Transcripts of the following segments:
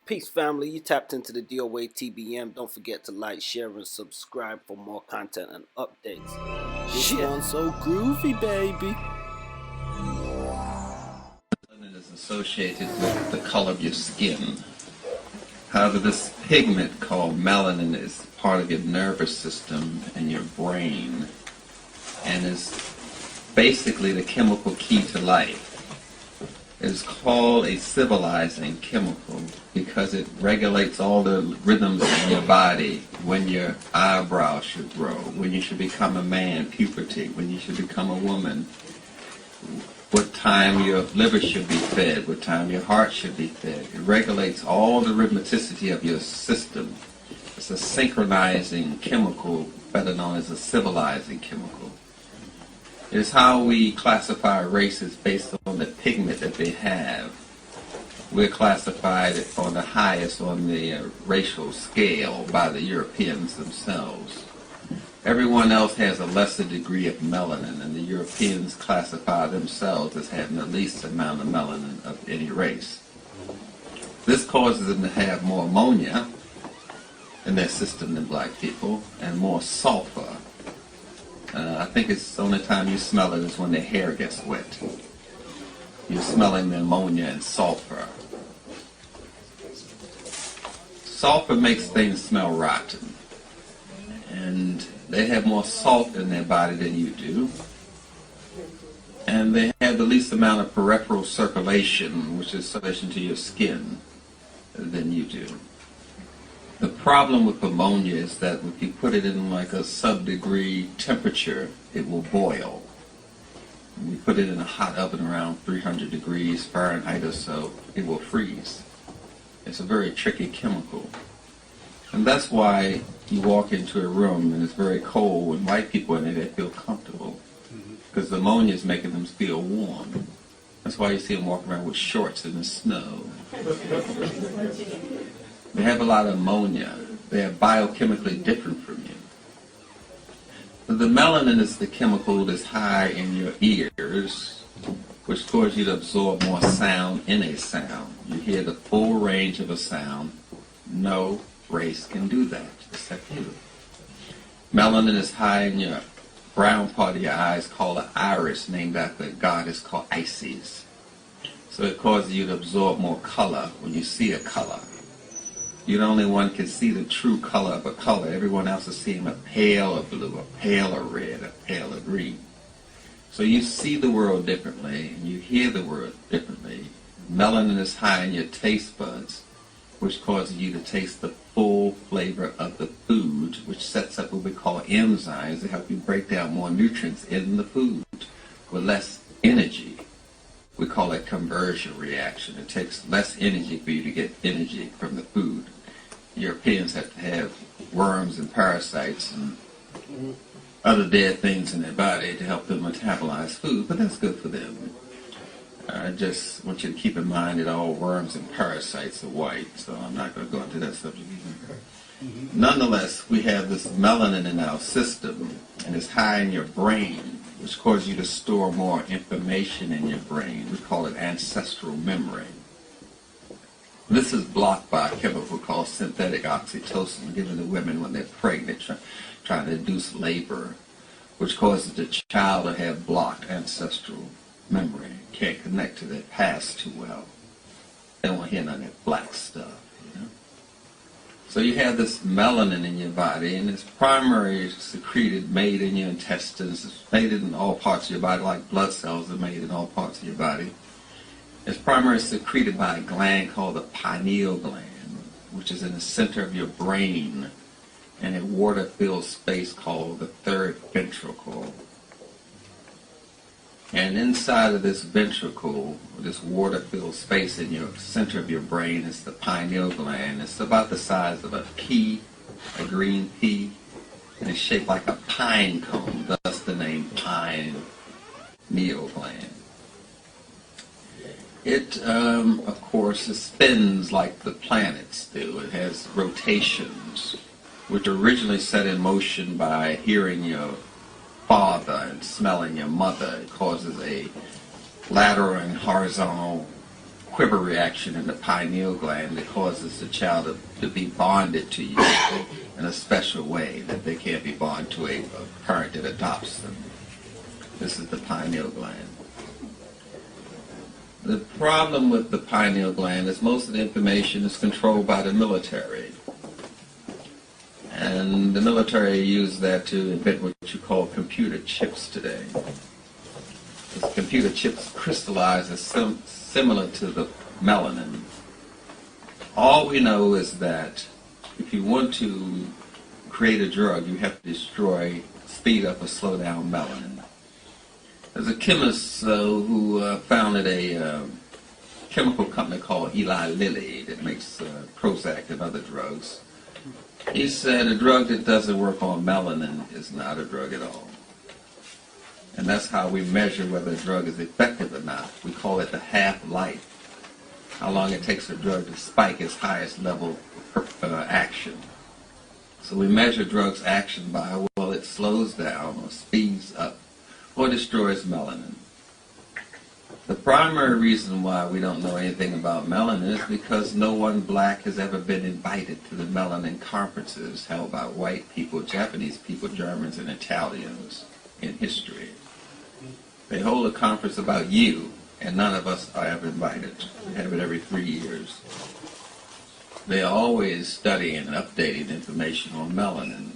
Peace, family. You tapped into the DOA TBM. Don't forget to like, share, and subscribe for more content and updates. This one's so groovy, baby. Melanin is associated with the color of your skin. However, this pigment called melanin is part of your nervous system and your brain, and is basically the chemical key to life. It is called a civilizing chemical because it regulates all the rhythms in your body, when your eyebrows should grow, when you should become a man, puberty, when you should become a woman, what time your liver should be fed, what time your heart should be fed. It regulates all the rhythmicity of your system. It's a synchronizing chemical, better known as a civilizing chemical. It is how we classify races based on the pigment that they have. We're classified on the highest on the racial scale by the Europeans themselves. Everyone else has a lesser degree of melanin, and the Europeans classify themselves as having the least amount of melanin of any race. This causes them to have more ammonia in their system than black people, and more sulfur. I think it's the only time you smell it is when their hair gets wet. You're smelling the ammonia and sulfur. Sulfur makes things smell rotten. And they have more salt in their body than you do. And they have the least amount of peripheral circulation, which is circulation to your skin, than you do. The problem with ammonia is that if you put it in like a sub-degree temperature, it will boil. When you put it in a hot oven around 300 degrees Fahrenheit or so, it will freeze. It's a very tricky chemical. And that's why you walk into a room and it's very cold, and white people in it, they feel comfortable. Because the ammonia is making them feel warm. That's why you see them walking around with shorts in the snow. They have a lot of ammonia. They are biochemically different from you. The melanin is the chemical that's high in your ears, which causes you to absorb more sound in a sound. You hear the full range of a sound. No race can do that except you. Melanin is high in your brown part of your eyes, called the iris, named after a goddess called Isis. So it causes you to absorb more color when you see a color. You're the only one can see the true color of a color. Everyone else is seeing a paler blue, a paler red, a paler green. So you see the world differently, and you hear the world differently. Melanin is high in your taste buds, which causes you to taste the full flavor of the food, which sets up what we call enzymes to help you break down more nutrients in the food with less energy. We call it conversion reaction. It takes less energy for you to get energy from the food. Europeans have to have worms and parasites and other dead things in their body to help them metabolize food, but that's good for them. I just want you to keep in mind that all worms and parasites are white, so I'm not going to go into that subject either. Nonetheless, we have this melanin in our system, and it's high in your brain, which causes you to store more information in your brain. We call it ancestral memory. This is blocked by a chemical called synthetic oxytocin given to women when they're pregnant, trying to induce labor, which causes the child to have blocked ancestral memory. Can't connect to their past too well. They don't want to hear none of that black stuff, you know? So you have this melanin in your body, and it's primarily secreted, made in your intestines. It's made in all parts of your body, like blood cells are made in all parts of your body. It's primarily secreted by a gland called the pineal gland, which is in the center of your brain, in a water-filled space called the third ventricle. And inside of this ventricle, this water-filled space in your center of your brain, is the pineal gland. It's about the size of a pea, a green pea, and it's shaped like a pine cone, thus the name pineal gland. It, of course, spins like the planets do. It has rotations, which are originally set in motion by hearing your father and smelling your mother. It causes a lateral and horizontal quiver reaction in the pineal gland that causes the child to be bonded to you in a special way that they can't be bonded to a parent that adopts them. This is the pineal gland. The problem with the pineal gland is most of the information is controlled by the military. And the military use that to invent what you call computer chips today. These computer chips crystallize as similar to the melanin. All we know is that if you want to create a drug, you have to destroy, speed up, or slow down melanin. There's a chemist who founded a chemical company called Eli Lilly that makes Prozac and other drugs. He said a drug that doesn't work on melanin is not a drug at all. And that's how we measure whether a drug is effective or not. We call it the half-life, how long it takes a drug to spike its highest level of action. So we measure drugs' action by, well, it slows down or speeds up or destroys melanin. The primary reason why we don't know anything about melanin is because no one black has ever been invited to the melanin conferences held by white people, Japanese people, Germans, and Italians in history. They hold a conference about you, and none of us are ever invited. We have it every 3 years. They are always studying and updating information on melanin.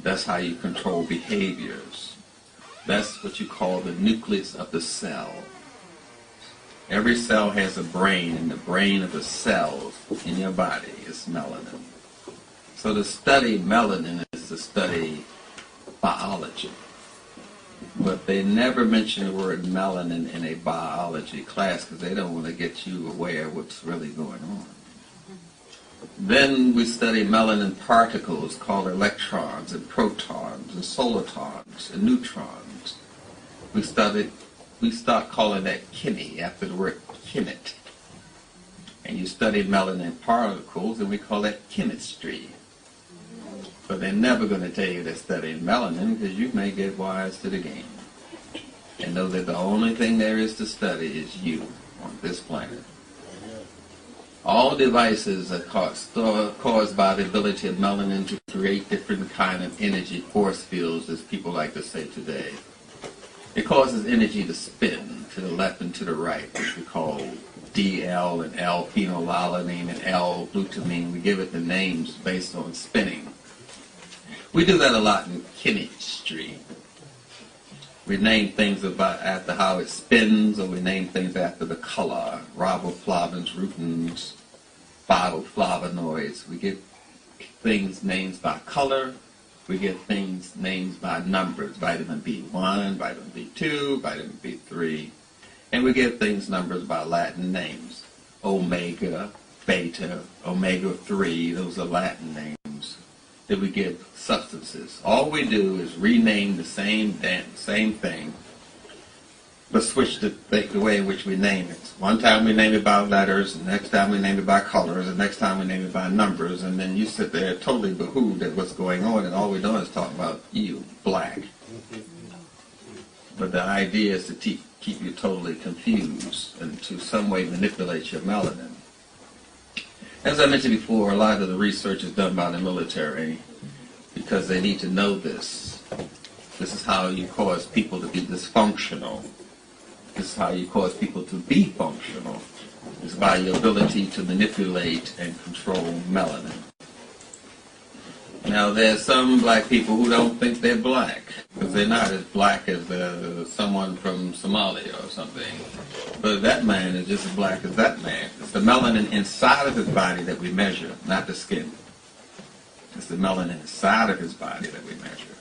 That's how you control behaviors. That's what you call the nucleus of the cell. Every cell has a brain, and the brain of the cells in your body is melanin. So to study melanin is to study biology. But they never mention the word melanin in a biology class because they don't want to get you aware of what's really going on. Then we study melanin particles called electrons and protons and solitons and neutrons. We start calling that chemi after the word chemet. And you study melanin particles and we call that chemistry. But they're never going to tell you they're studying melanin because you may get wise to the game and know that the only thing there is to study is you on this planet. All devices are caused by the ability of melanin to create different kind of energy force fields, as people like to say today. It causes energy to spin to the left and to the right, which we call DL and L-phenylalanine and L-glutamine. We give it the names based on spinning. We do that a lot in chemistry. We name things after how it spins, or we name things after the color. Riboflavins, rutins, phytoflavonoids. We give things names by color. We give things names by numbers. Vitamin B1, vitamin B2, vitamin B3. And we give things numbers by Latin names. Omega, beta, omega-3, those are Latin names that we give substances. All we do is rename the same thing, but switch the way in which we name it. One time we name it by letters, the next time we name it by colors, the next time we name it by numbers, and then you sit there totally behooved at what's going on, and all we're doing is talking about you, black. But the idea is to keep you totally confused and to some way manipulate your melanin. As I mentioned before, a lot of the research is done by the military because they need to know this. This is how you cause people to be dysfunctional. This is how you cause people to be functional. It's by your ability to manipulate and control melanin. Now, there's some black people who don't think they're black because they're not as black as someone from Somalia or something. But that man is just as black as that man. It's the melanin inside of his body that we measure, not the skin. It's the melanin inside of his body that we measure.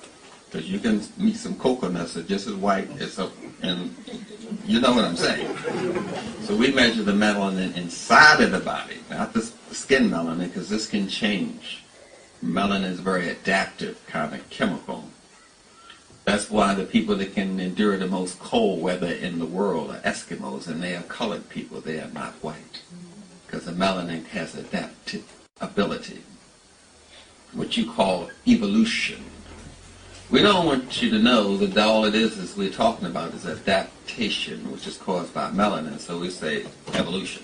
Because you can meet some coconuts that are just as white as and you know what I'm saying. So we measure the melanin inside of the body, not the skin melanin, because this can change. Melanin is a very adaptive kind of chemical. That's why the people that can endure the most cold weather in the world are Eskimos, and they are colored people. They are not white, because the melanin has adaptive ability, what you call evolution. We don't want you to know that all it is we're talking about is adaptation, which is caused by melanin. So we say evolution.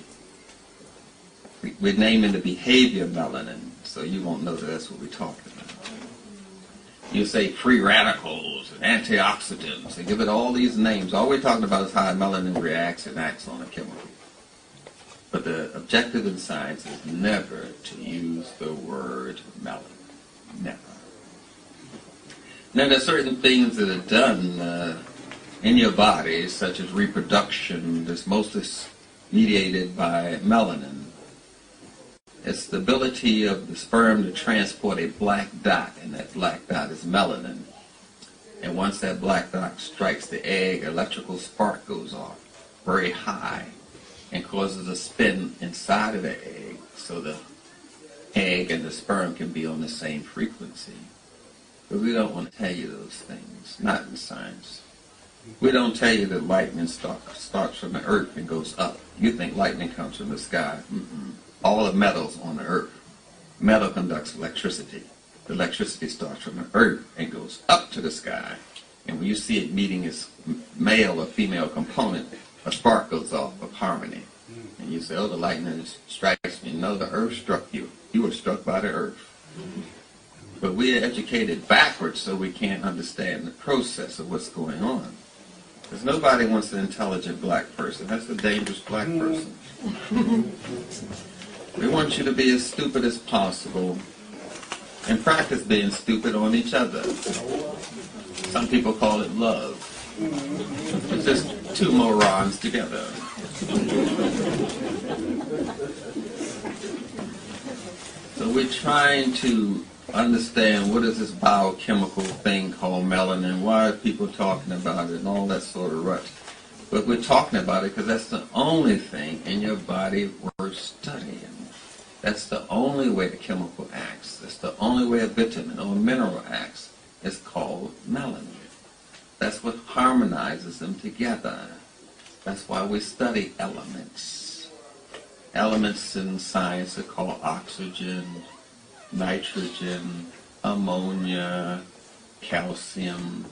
We're naming the behavior melanin, so you won't know that that's what we're talking about. You say free radicals and antioxidants and give it all these names. All we're talking about is how melanin reacts and acts on a chemical. But the objective in science is never to use the word melanin. Never. Now, there's certain things that are done in your body, such as reproduction, that's mostly mediated by melanin. It's the ability of the sperm to transport a black dot, and that black dot is melanin. And once that black dot strikes the egg, electrical spark goes off very high and causes a spin inside of the egg so the egg and the sperm can be on the same frequency. But we don't want to tell you those things, not in science. We don't tell you that lightning starts from the earth and goes up. You think lightning comes from the sky. All the metals on the earth. Metal conducts electricity. The electricity starts from the earth and goes up to the sky. And when you see it meeting its male or female component, a spark goes off of harmony. And you say, oh, the lightning strikes me. No, the earth struck you. You were struck by the earth. But we are educated backwards so we can't understand the process of what's going on. Because nobody wants an intelligent black person. That's a dangerous black person. We want you to be as stupid as possible and practice being stupid on each other. Some people call it love. It's just two morons together. So we're trying to understand what is this biochemical thing called melanin, why are people talking about it, and all that sort of rut. But we're talking about it because that's the only thing in your body worth studying. That's the only way a chemical acts. That's the only way a vitamin or a mineral acts. It's called melanin. That's what harmonizes them together. That's why we study elements. Elements in science are called oxygen, nitrogen, ammonia, calcium,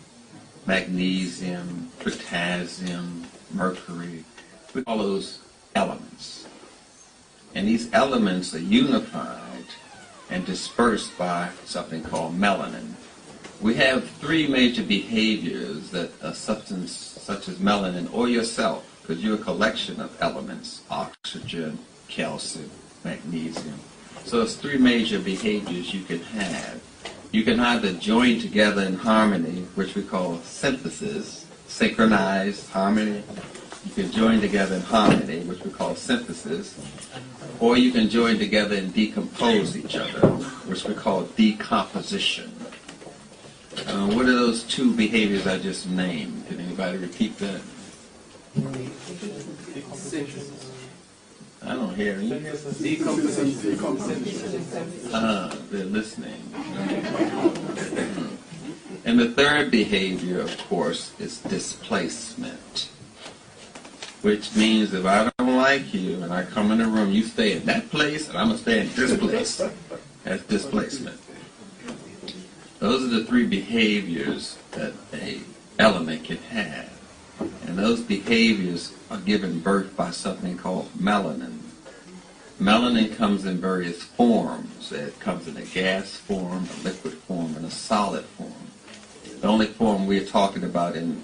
magnesium, potassium, mercury. We call those elements. And these elements are unified and dispersed by something called melanin. We have three major behaviors that a substance such as melanin, or yourself, because you're a collection of elements, oxygen, calcium, magnesium. So it's three major behaviors you can have. You can either join together in harmony, which we call synthesis, synchronized harmony. You can join together in harmony, which we call synthesis. Or you can join together and decompose each other, which we call decomposition. What are those two behaviors I just named? Can anybody repeat that? I don't hear you. They're listening. And the third behavior, of course, is displacement. Which means if I don't like you and I come in the room, you stay in that place and I'm going to stay in this place. That's displacement. Those are the three behaviors that an element can have. And those behaviors are given birth by something called melanin. Melanin comes in various forms. It comes in a gas form, a liquid form, and a solid form. The only form we're talking about in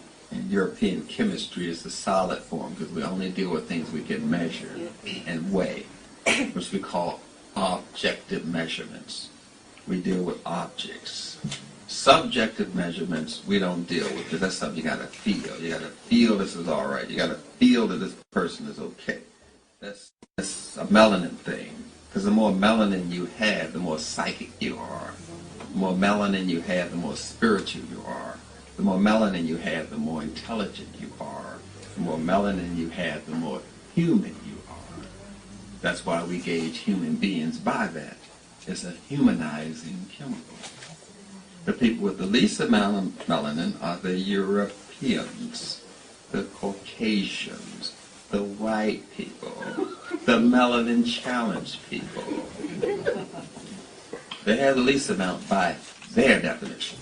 European chemistry is the solid form, because we only deal with things we can measure and weigh, which we call objective measurements. We deal with objects. Subjective measurements we don't deal with, because that's something you got to feel. You got to feel this is all right. You got to feel that this person is okay. That's a melanin thing, because the more melanin you have, the more psychic you are. The more melanin you have, the more spiritual you are. The more melanin you have, the more intelligent you are. The more melanin you have, the more human you are. That's why we gauge human beings by that. It's a humanizing chemical. The people with the least amount of melanin are the Europeans, the Caucasians, the white people, the melanin challenged people. They have the least amount by their definition.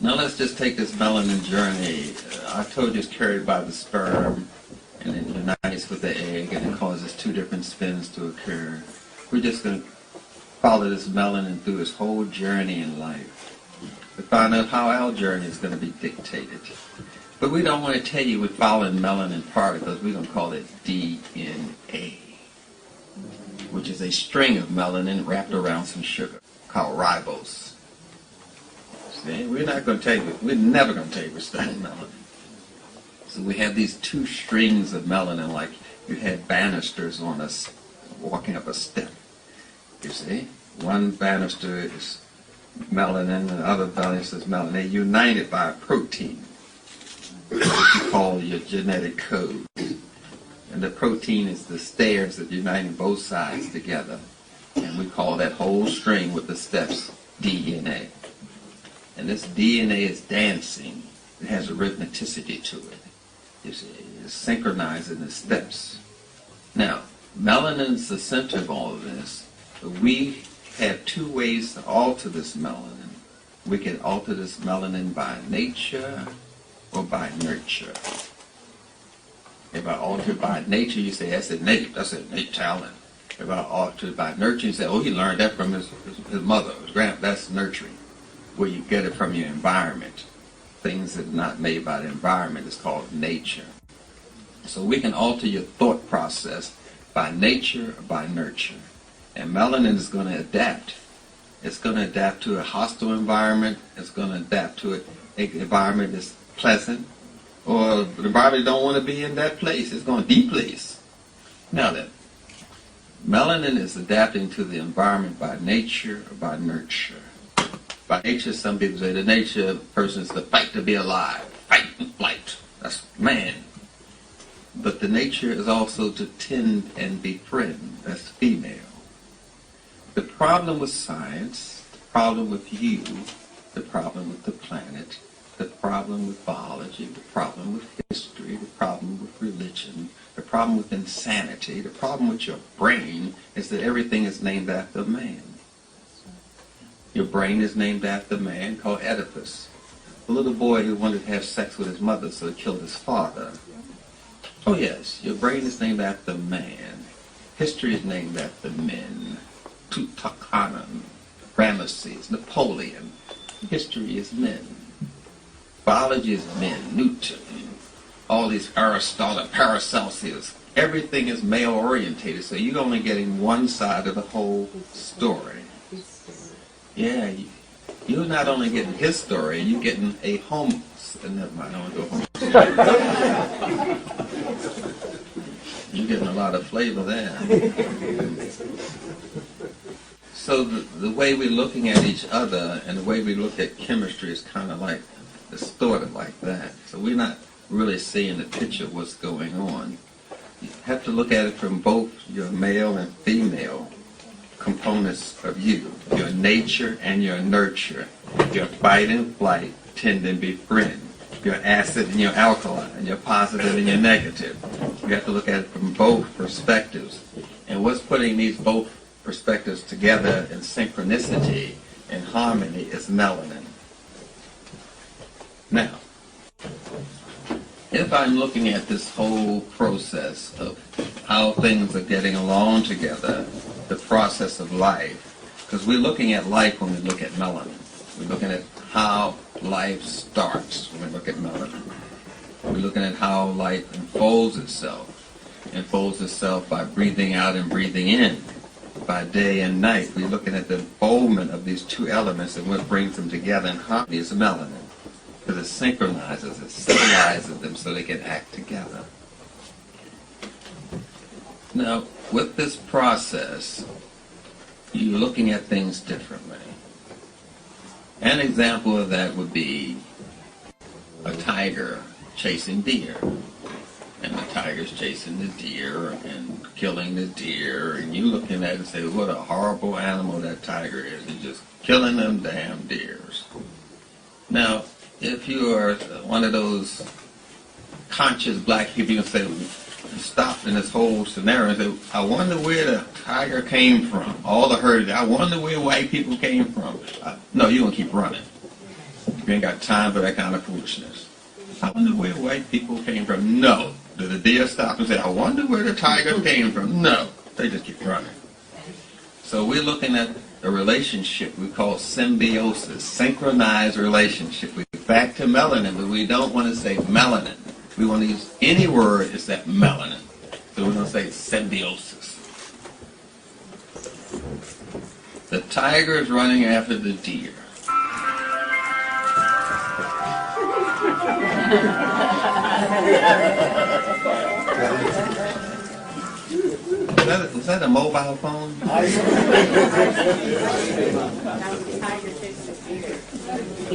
Now let's just take this melanin journey. I told you it's carried by the sperm, and it unites with the egg, and it causes two different spins to occur. We're just going to follow this melanin through its whole journey in life to find out how our journey is going to be dictated. But we don't want to tell you we're following melanin particles. We're going to call it DNA, which is a string of melanin wrapped around some sugar called ribose. See, we're not going to tell you, we're never going to tell you we're studying melanin. So we have these two strings of melanin, like you had banisters on us walking up a step. You see, one banister is melanin, and the other banister is melanin. They're united by a protein, which you call your genetic code. And the protein is the stairs that unite both sides together. And we call that whole string with the steps DNA. And this DNA is dancing. It has a rhythmicity to it. You see, it's synchronizing the steps. Now, melanin is the center of all of this. But we have two ways to alter this melanin. We can alter this melanin by nature or by nurture. If I alter it by nature, you say, that's innate talent. If I alter it by nurture, you say, oh, he learned that from his mother, his grandpa. That's nurturing, where you get it from your environment. Things that are not made by the environment is called nature. So we can alter your thought process by nature or by nurture. And melanin is going to adapt. It's going to adapt to a hostile environment. It's going to adapt to an environment that's pleasant. Or the environment don't want to be in that place. It's going to deplace. Now then, melanin is adapting to the environment by nature or by nurture. By nature, some people say the nature of a person is to fight to be alive, fight and flight. That's man. But the nature is also to tend and befriend. That's female. The problem with science, the problem with you, the problem with the planet, the problem with biology, the problem with history, the problem with religion, the problem with insanity, the problem with your brain is that everything is named after a man. Your brain is named after a man called Oedipus, a little boy who wanted to have sex with his mother, so he killed his father. Oh yes, your brain is named after a man. History is named after men. Tutankhamun, Ramesses, Napoleon. History is men. Biology is men. Newton, all these Aristotle, Paracelsus. Everything is male orientated, so you're only getting one side of the whole story. Yeah, you're not only getting his story, you're getting a homo. Never mind, I don't want to go home. You're getting a lot of flavor there. So the way we're looking at each other and the way we look at chemistry is kind of like distorted like that. So we're not really seeing the picture of what's going on. You have to look at it from both your male and female components of you, your nature and your nurture, your fight and flight, tend and befriend, your acid and your alkaline, your positive and your negative. You have to look at it from both perspectives. And what's putting these both perspectives together in synchronicity and harmony is melanin. Now, if I'm looking at this whole process of how things are getting along together, the process of life, because we're looking at life when we look at melanin. We're looking at how life starts when we look at melanin. We're looking at how life unfolds itself by breathing out and breathing in, by day and night. We're looking at the unfoldment of these two elements and what brings them together in harmony is melanin. Because it synchronizes, it civilizes them so they can act together. Now, with this process, you're looking at things differently. An example of that would be a tiger chasing deer. And the tiger's chasing the deer and killing the deer, and you looking at it and say, what a horrible animal that tiger is. He's just killing them damn deers. Now, if you are one of those conscious black people, you can say, stop in this whole scenario and say, I wonder where the tiger came from. All the herd, I wonder where white people came from. No, you're going to keep running. You're We ain't got time for that kind of foolishness. I wonder where white people came from. No. Did the deer stop and say, I wonder where the tiger came from? No. They just keep running. So we're looking at a relationship we call symbiosis, synchronized relationship. We're back to melanin, but we don't want to say melanin. We want to use any word except melanin. So we're going to say symbiosis. The tiger is running after the deer. Is that a mobile phone?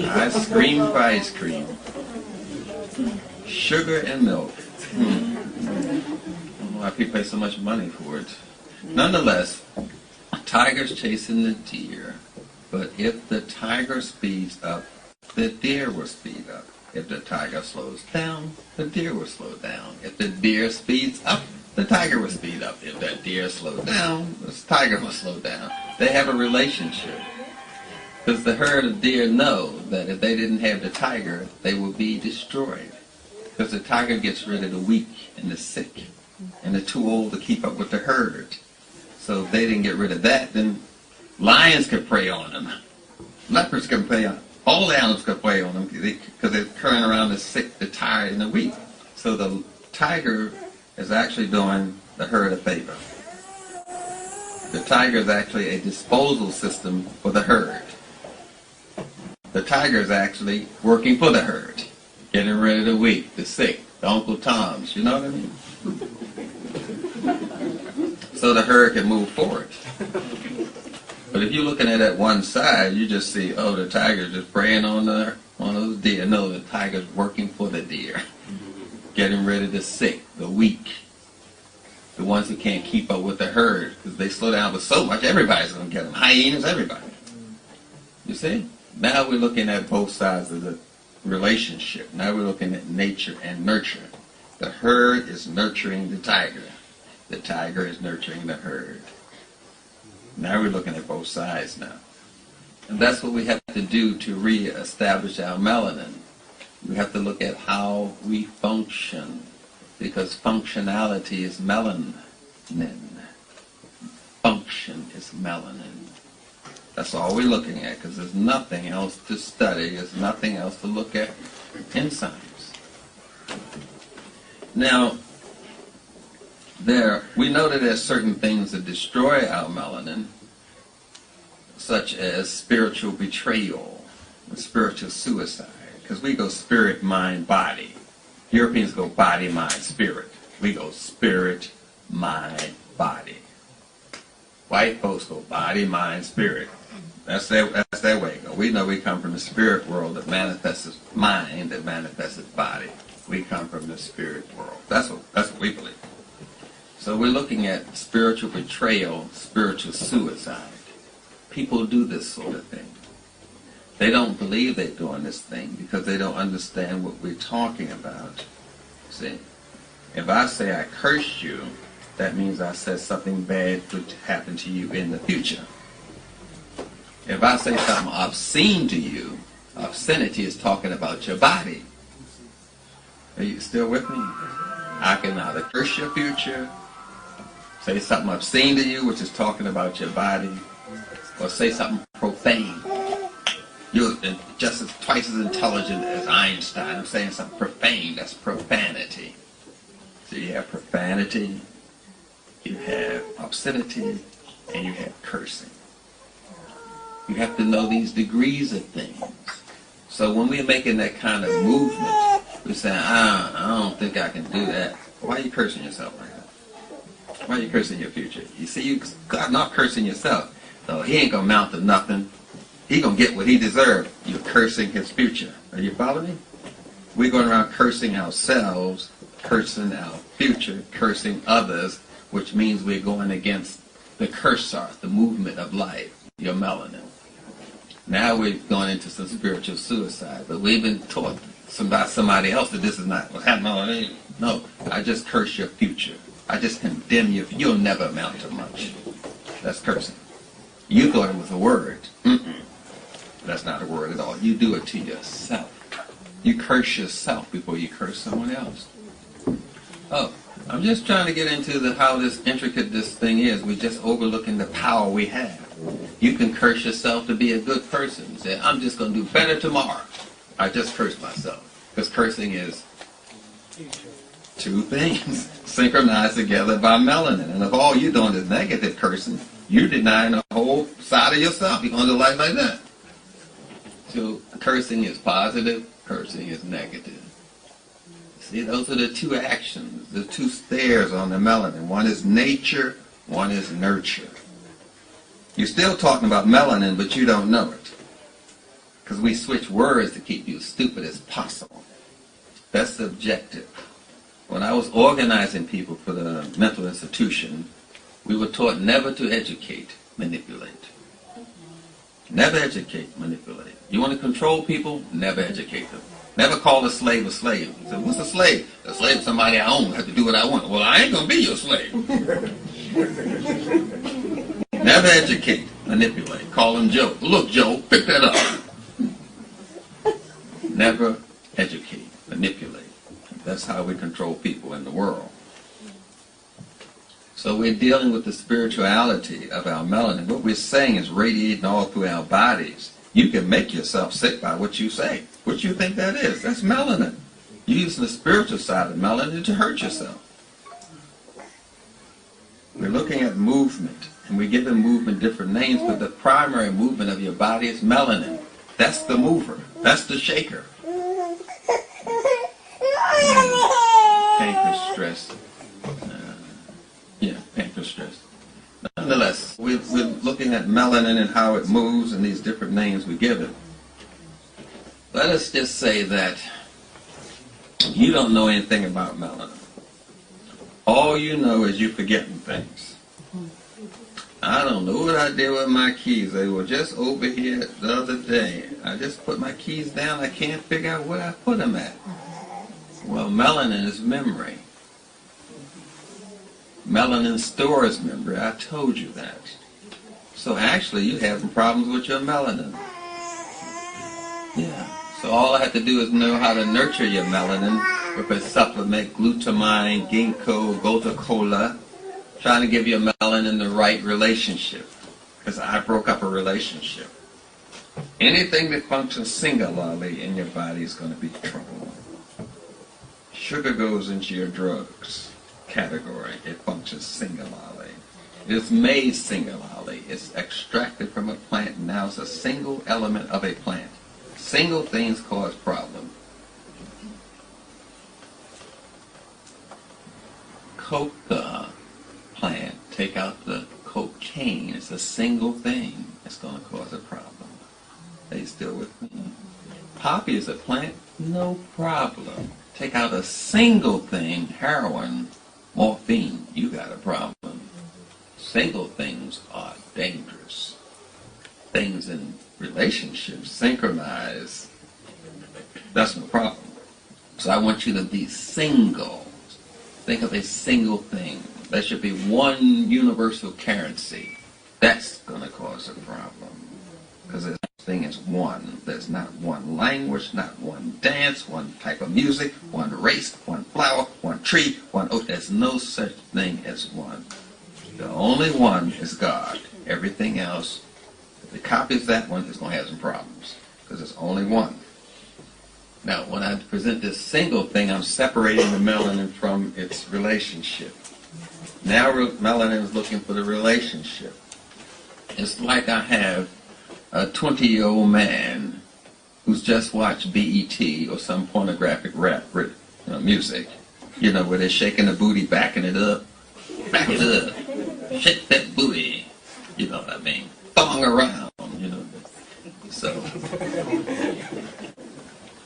Ice cream for ice cream. Sugar and milk. I don't know why people pay so much money for it. Nonetheless, tiger's chasing the deer. But if the tiger speeds up, the deer will speed up. If the tiger slows down, the deer will slow down. If the deer speeds up, the tiger will speed up. If the deer slows down, the tiger will slow down. They have a relationship. Because the herd of deer know that if they didn't have the tiger, they would be destroyed. Because the tiger gets rid of the weak and the sick. And they're too old to keep up with the herd. So if they didn't get rid of that, then lions could prey on them. Leopards can prey on them. All the animals could prey on them because they're carrying around the sick, the tired, and the weak. So the tiger is actually doing the herd a favor. The tiger is actually a disposal system for the herd. The tiger is actually working for the herd, getting rid of the weak, the sick, the Uncle Toms, you know what I mean? So the herd can move forward. But if you're looking at it one side, you just see, oh, the tiger's just preying on those deer. No, the tiger's working for the deer, getting rid of the sick, the weak, the ones who can't keep up with the herd because they slow down with so much. Everybody's going to get them. Hyenas, everybody. You see? Now we're looking at both sides of the relationship. Now we're looking at nature and nurture. The herd is nurturing the tiger. The tiger is nurturing the herd. Now we're looking at both sides now. And that's what we have to do to re-establish our melanin. We have to look at how we function, because functionality is melanin. Function is melanin. That's all we're looking at, because there's nothing else to study, there's nothing else to look at in science. Now, we know that there's certain things that destroy our melanin, such as spiritual betrayal and spiritual suicide, because we go spirit, mind, body. Europeans go body, mind, spirit. We go spirit, mind, body. White folks go body, mind, spirit. That's their way. We know we come from the spirit world that manifests as mind, that manifests as body. We come from the spirit world. That's what we believe. So we're looking at spiritual betrayal, spiritual suicide. People do this sort of thing. They don't believe they're doing this thing because they don't understand what we're talking about. See? If I say I cursed you, that means I said something bad would happen to you in the future. If I say something obscene to you, obscenity is talking about your body. Are you still with me? I can either curse your future, say something obscene to you, which is talking about your body, or say something profane. You're just twice as intelligent as Einstein. I'm saying something profane. That's profanity. So you have profanity, you have obscenity, and you have cursing. You have to know these degrees of things. So when we're making that kind of movement, we're saying, I don't think I can do that. Why are you cursing yourself like that? Why are you cursing your future? You see, you God not cursing yourself. So he ain't gonna amount to nothing. He gonna get what he deserved. You're cursing his future. Are you following me? We're going around cursing ourselves, cursing our future, cursing others, which means we're going against the cursor, the movement of life, your melanin. Now we're going into some spiritual suicide, but we've been taught by somebody else that this is not what's happening. No, I just curse your future. I just condemn you. You'll never amount to much. That's cursing. You thought it was a word. That's not a word at all. You do it to yourself. You curse yourself before you curse someone else. Oh, I'm just trying to get into how this intricate this thing is. We're just overlooking the power we have. You can curse yourself to be a good person. You say, I'm just going to do better tomorrow. I just cursed myself. Because cursing is two things synchronized together by melanin. And if all you're doing is negative cursing, you're denying the whole side of yourself. You're going to live like that. So cursing is positive, cursing is negative. See, those are the two actions, the two stairs on the melanin. One is nature, one is nurture. You're still talking about melanin, but you don't know it. Because we switch words to keep you as stupid as possible. That's the objective. When I was organizing people for the mental institution, we were taught never to educate, manipulate. Never educate, manipulate. You want to control people? Never educate them. Never call a slave a slave. You say, what's a slave? A slave is somebody I own. I have to do what I want. Well, I ain't going to be your slave. Never educate, manipulate. Call him Joe. Look, Joe, pick that up. Never educate, manipulate. That's how we control people in the world. So we're dealing with the spirituality of our melanin. What we're saying is radiating all through our bodies. You can make yourself sick by what you say. What you think that is? That's melanin. You're using the spiritual side of melanin to hurt yourself. We're looking at movement, and we're giving movement different names, but the primary movement of your body is melanin. That's the mover. That's the shaker. Pancreas stress. Pancreas stress. Nonetheless, we're looking at melanin and how it moves and these different names we give it. Let us just say that you don't know anything about melanin. All you know is you're forgetting things. I don't know what I did with my keys. They were just over here the other day. I just put my keys down. I can't figure out where I put them at. Well, melanin is memory. Melanin stores memory. I told you that. So actually, you're having problems with your melanin. Yeah. So all I have to do is know how to nurture your melanin with a supplement, glutamine, ginkgo, gotu-kola, trying to give your melanin the right relationship. Because I broke up a relationship. Anything that functions singularly in your body is going to be trouble. Sugar goes into your drugs category. It functions singularly. It's made singularly. It's extracted from a plant, and now it's a single element of a plant. Single things cause problems. Coca plant, take out the cocaine. It's a single thing that's going to cause a problem. Are you still with me? Poppy is a plant, no problem. Take out a single thing, heroin, morphine, you got a problem. Single things are dangerous. Things in relationships synchronize. That's no problem. So I want you to be single. Think of a single thing. There should be one universal currency. That's going to cause a problem. Because this thing is one. There's not one language, not one dance, one type of music, one race, one flower, one tree, one oak. There's no such thing as one. The only one is God. Everything else, if it copies that one, it's going to have some problems. Because it's only one. Now, when I present this single thing, I'm separating the melanin from its relationship. Now melanin is looking for the relationship. It's like I have a 20-year-old man who's just watched BET or some pornographic rap music, you know, where they're shaking the booty, backing it up, back it up, shake that booty, you know what I mean, thong around, you know. So,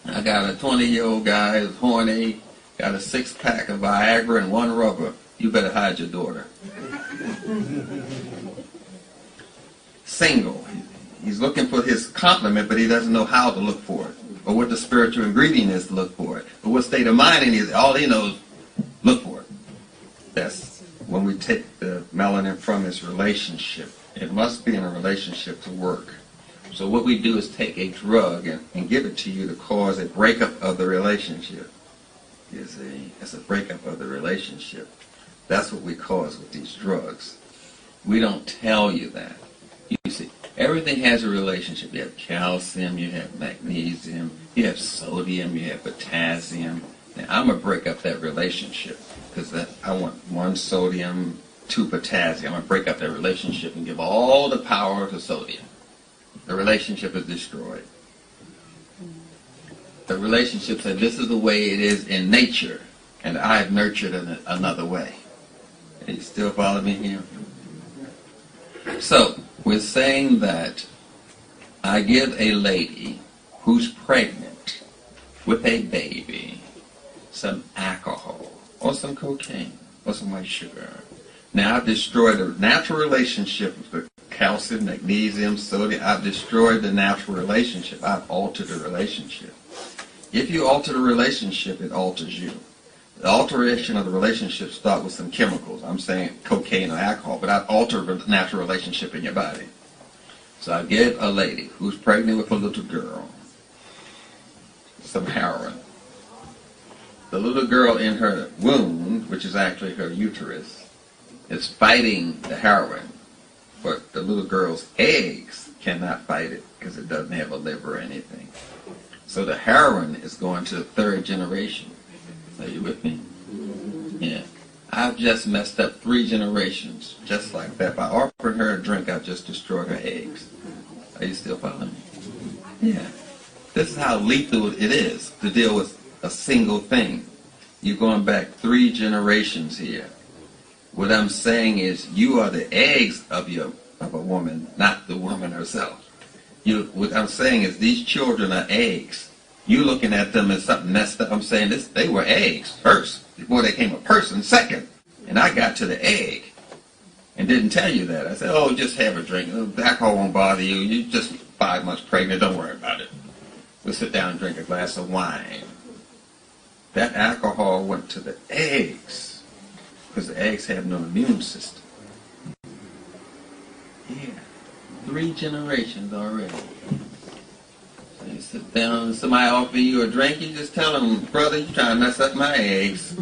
I got a 20-year-old guy who's horny, got a 6-pack of Viagra and 1 rubber. You better hide your daughter. Single. He's looking for his compliment, but he doesn't know how to look for it, or what the spiritual ingredient is to look for it, or what state of mind he is. All he knows, look for it. That's when we take the melanin from its relationship. It must be in a relationship to work. So what we do is take a drug and give it to you to cause a breakup of the relationship. You see, it's a breakup of the relationship. That's what we cause with these drugs. We don't tell you that. You see, everything has a relationship. You have calcium, you have magnesium, you have sodium, you have potassium. Now, I'm going to break up that relationship because I want 1 sodium, 2 potassium. I'm going to break up that relationship and give all the power to sodium. The relationship is destroyed. The relationship said, this is the way it is in nature, and I've nurtured it another way. Are you still following me here? So, we're saying that I give a lady who's pregnant with a baby some alcohol, or some cocaine, or some white sugar. Now I've destroyed the natural relationship of the calcium, magnesium, sodium. I've destroyed the natural relationship. I've altered the relationship. If you alter the relationship, it alters you. The alteration of the relationship starts with some chemicals. I'm saying cocaine or alcohol, but I've altered the natural relationship in your body. So I give a lady who's pregnant with a little girl some heroin. The little girl in her womb, which is actually her uterus, is fighting the heroin, but the little girl's eggs cannot fight it because it doesn't have a liver or anything. So the heroin is going to the 3rd generation. Are you with me? Yeah. I've just messed up 3 generations, just like that. By offering her a drink, I've just destroyed her eggs. Are you still following me? Yeah. This is how lethal it is to deal with a single thing. You're going back 3 generations here. What I'm saying is you are the eggs of a woman, not the woman herself. What I'm saying is these children are eggs. You looking at them as something messed up. I'm saying they were eggs first, before they came a person second. And I got to the egg and didn't tell you that. I said, oh, just have a drink. The alcohol won't bother you. You're just 5 months pregnant. Don't worry about it. We'll sit down and drink a glass of wine. That alcohol went to the eggs because the eggs have no immune system. Yeah. 3 generations already. So you sit down and somebody offer you a drink, you just tell them, brother, you're trying to mess up my eggs.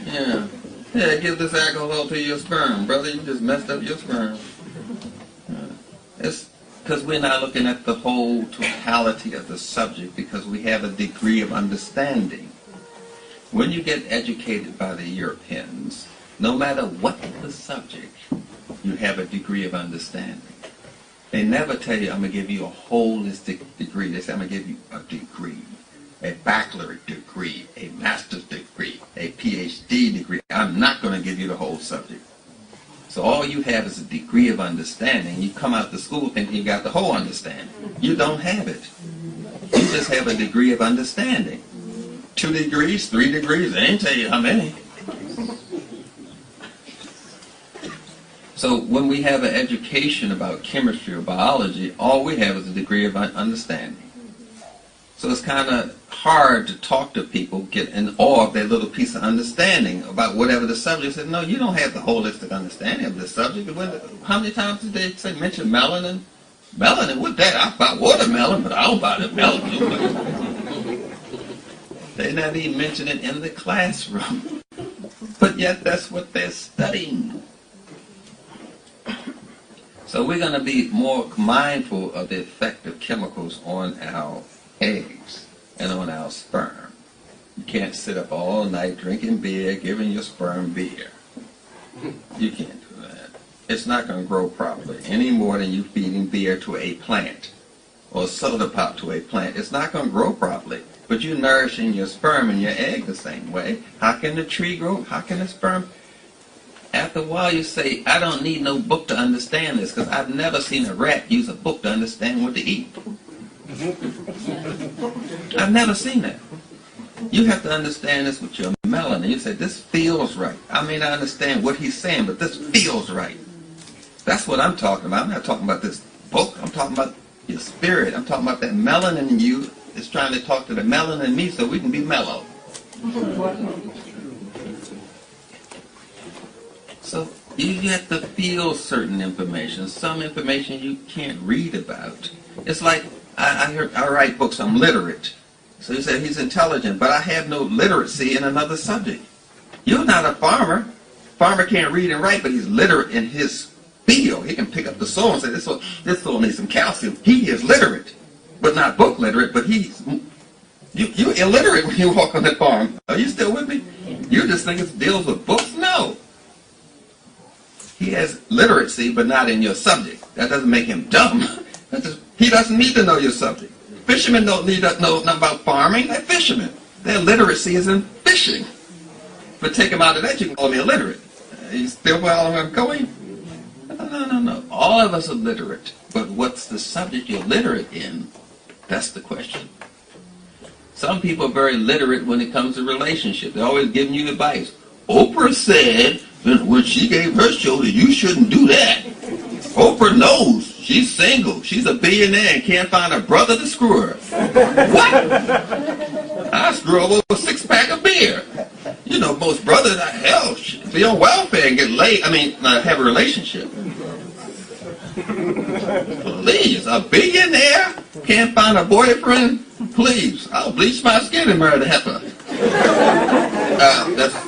Yeah. Yeah, give this alcohol to your sperm. Brother, you just messed up your sperm. It's because we're not looking at the whole totality of the subject because we have a degree of understanding. When you get educated by the Europeans, no matter what the subject, you have a degree of understanding. They never tell you, I'm going to give you a holistic degree. They say, I'm going to give you a degree, a baccalaureate degree, a master's degree, a PhD degree. I'm not going to give you the whole subject. So all you have is a degree of understanding. You come out to school thinking you got the whole understanding. You don't have it. You just have a degree of understanding. 2 degrees, 3 degrees, they ain't tell you how many. So when we have an education about chemistry or biology, all we have is a degree of understanding. So it's kind of hard to talk to people, get in awe of their little piece of understanding about whatever the subject is. No, you don't have the holistic understanding of the subject. How many times did they say mention melanin? Melanin? What that? I thought watermelon, but I don't buy the melanin. They never even mention it in the classroom. But yet that's what they're studying. So we're going to be more mindful of the effect of chemicals on our eggs and on our sperm. You can't sit up all night drinking beer, giving your sperm beer. You can't do that. It's not going to grow properly any more than you feeding beer to a plant or soda pop to a plant. It's not going to grow properly. But you're nourishing your sperm and your egg the same way. How can the tree grow? How can the sperm? After a while you say, I don't need no book to understand this because I've never seen a rat use a book to understand what to eat. I've never seen that. You have to understand this with your melanin. You say, this feels right. I may not understand what he's saying, but this feels right. That's what I'm talking about. I'm not talking about this book. I'm talking about your spirit. I'm talking about that melanin in you is trying to talk to the melanin in me so we can be mellow. So You have to feel certain information. Some information you can't read about. It's like, I write books, I'm literate. So you say he's intelligent, but I have no literacy in another subject. You're not a farmer. Farmer can't read and write, but he's literate in his field. He can pick up the soil and say, this soil needs some calcium. He is literate, but not book literate, but you're illiterate when you walk on that farm. Are you still with me? You just think it deals with books? No. He has literacy, but not in your subject. That doesn't make him dumb. He doesn't need to know your subject. Fishermen don't need to know nothing about farming. They're fishermen. Their literacy is in fishing. But take him out of that, you can call me illiterate. You still where I'm going? No. All of us are literate. But what's the subject you're literate in? That's the question. Some people are very literate when it comes to relationships. They're always giving you advice. Oprah said when she gave her show that you shouldn't do that. Oprah knows. She's single. She's a billionaire and can't find a brother to screw her. What? I screw her over a 6-pack of beer. You know, most brothers, hell, be on welfare and get laid. Have a relationship. Please, a billionaire can't find a boyfriend? Please, I'll bleach my skin and marry the heifer.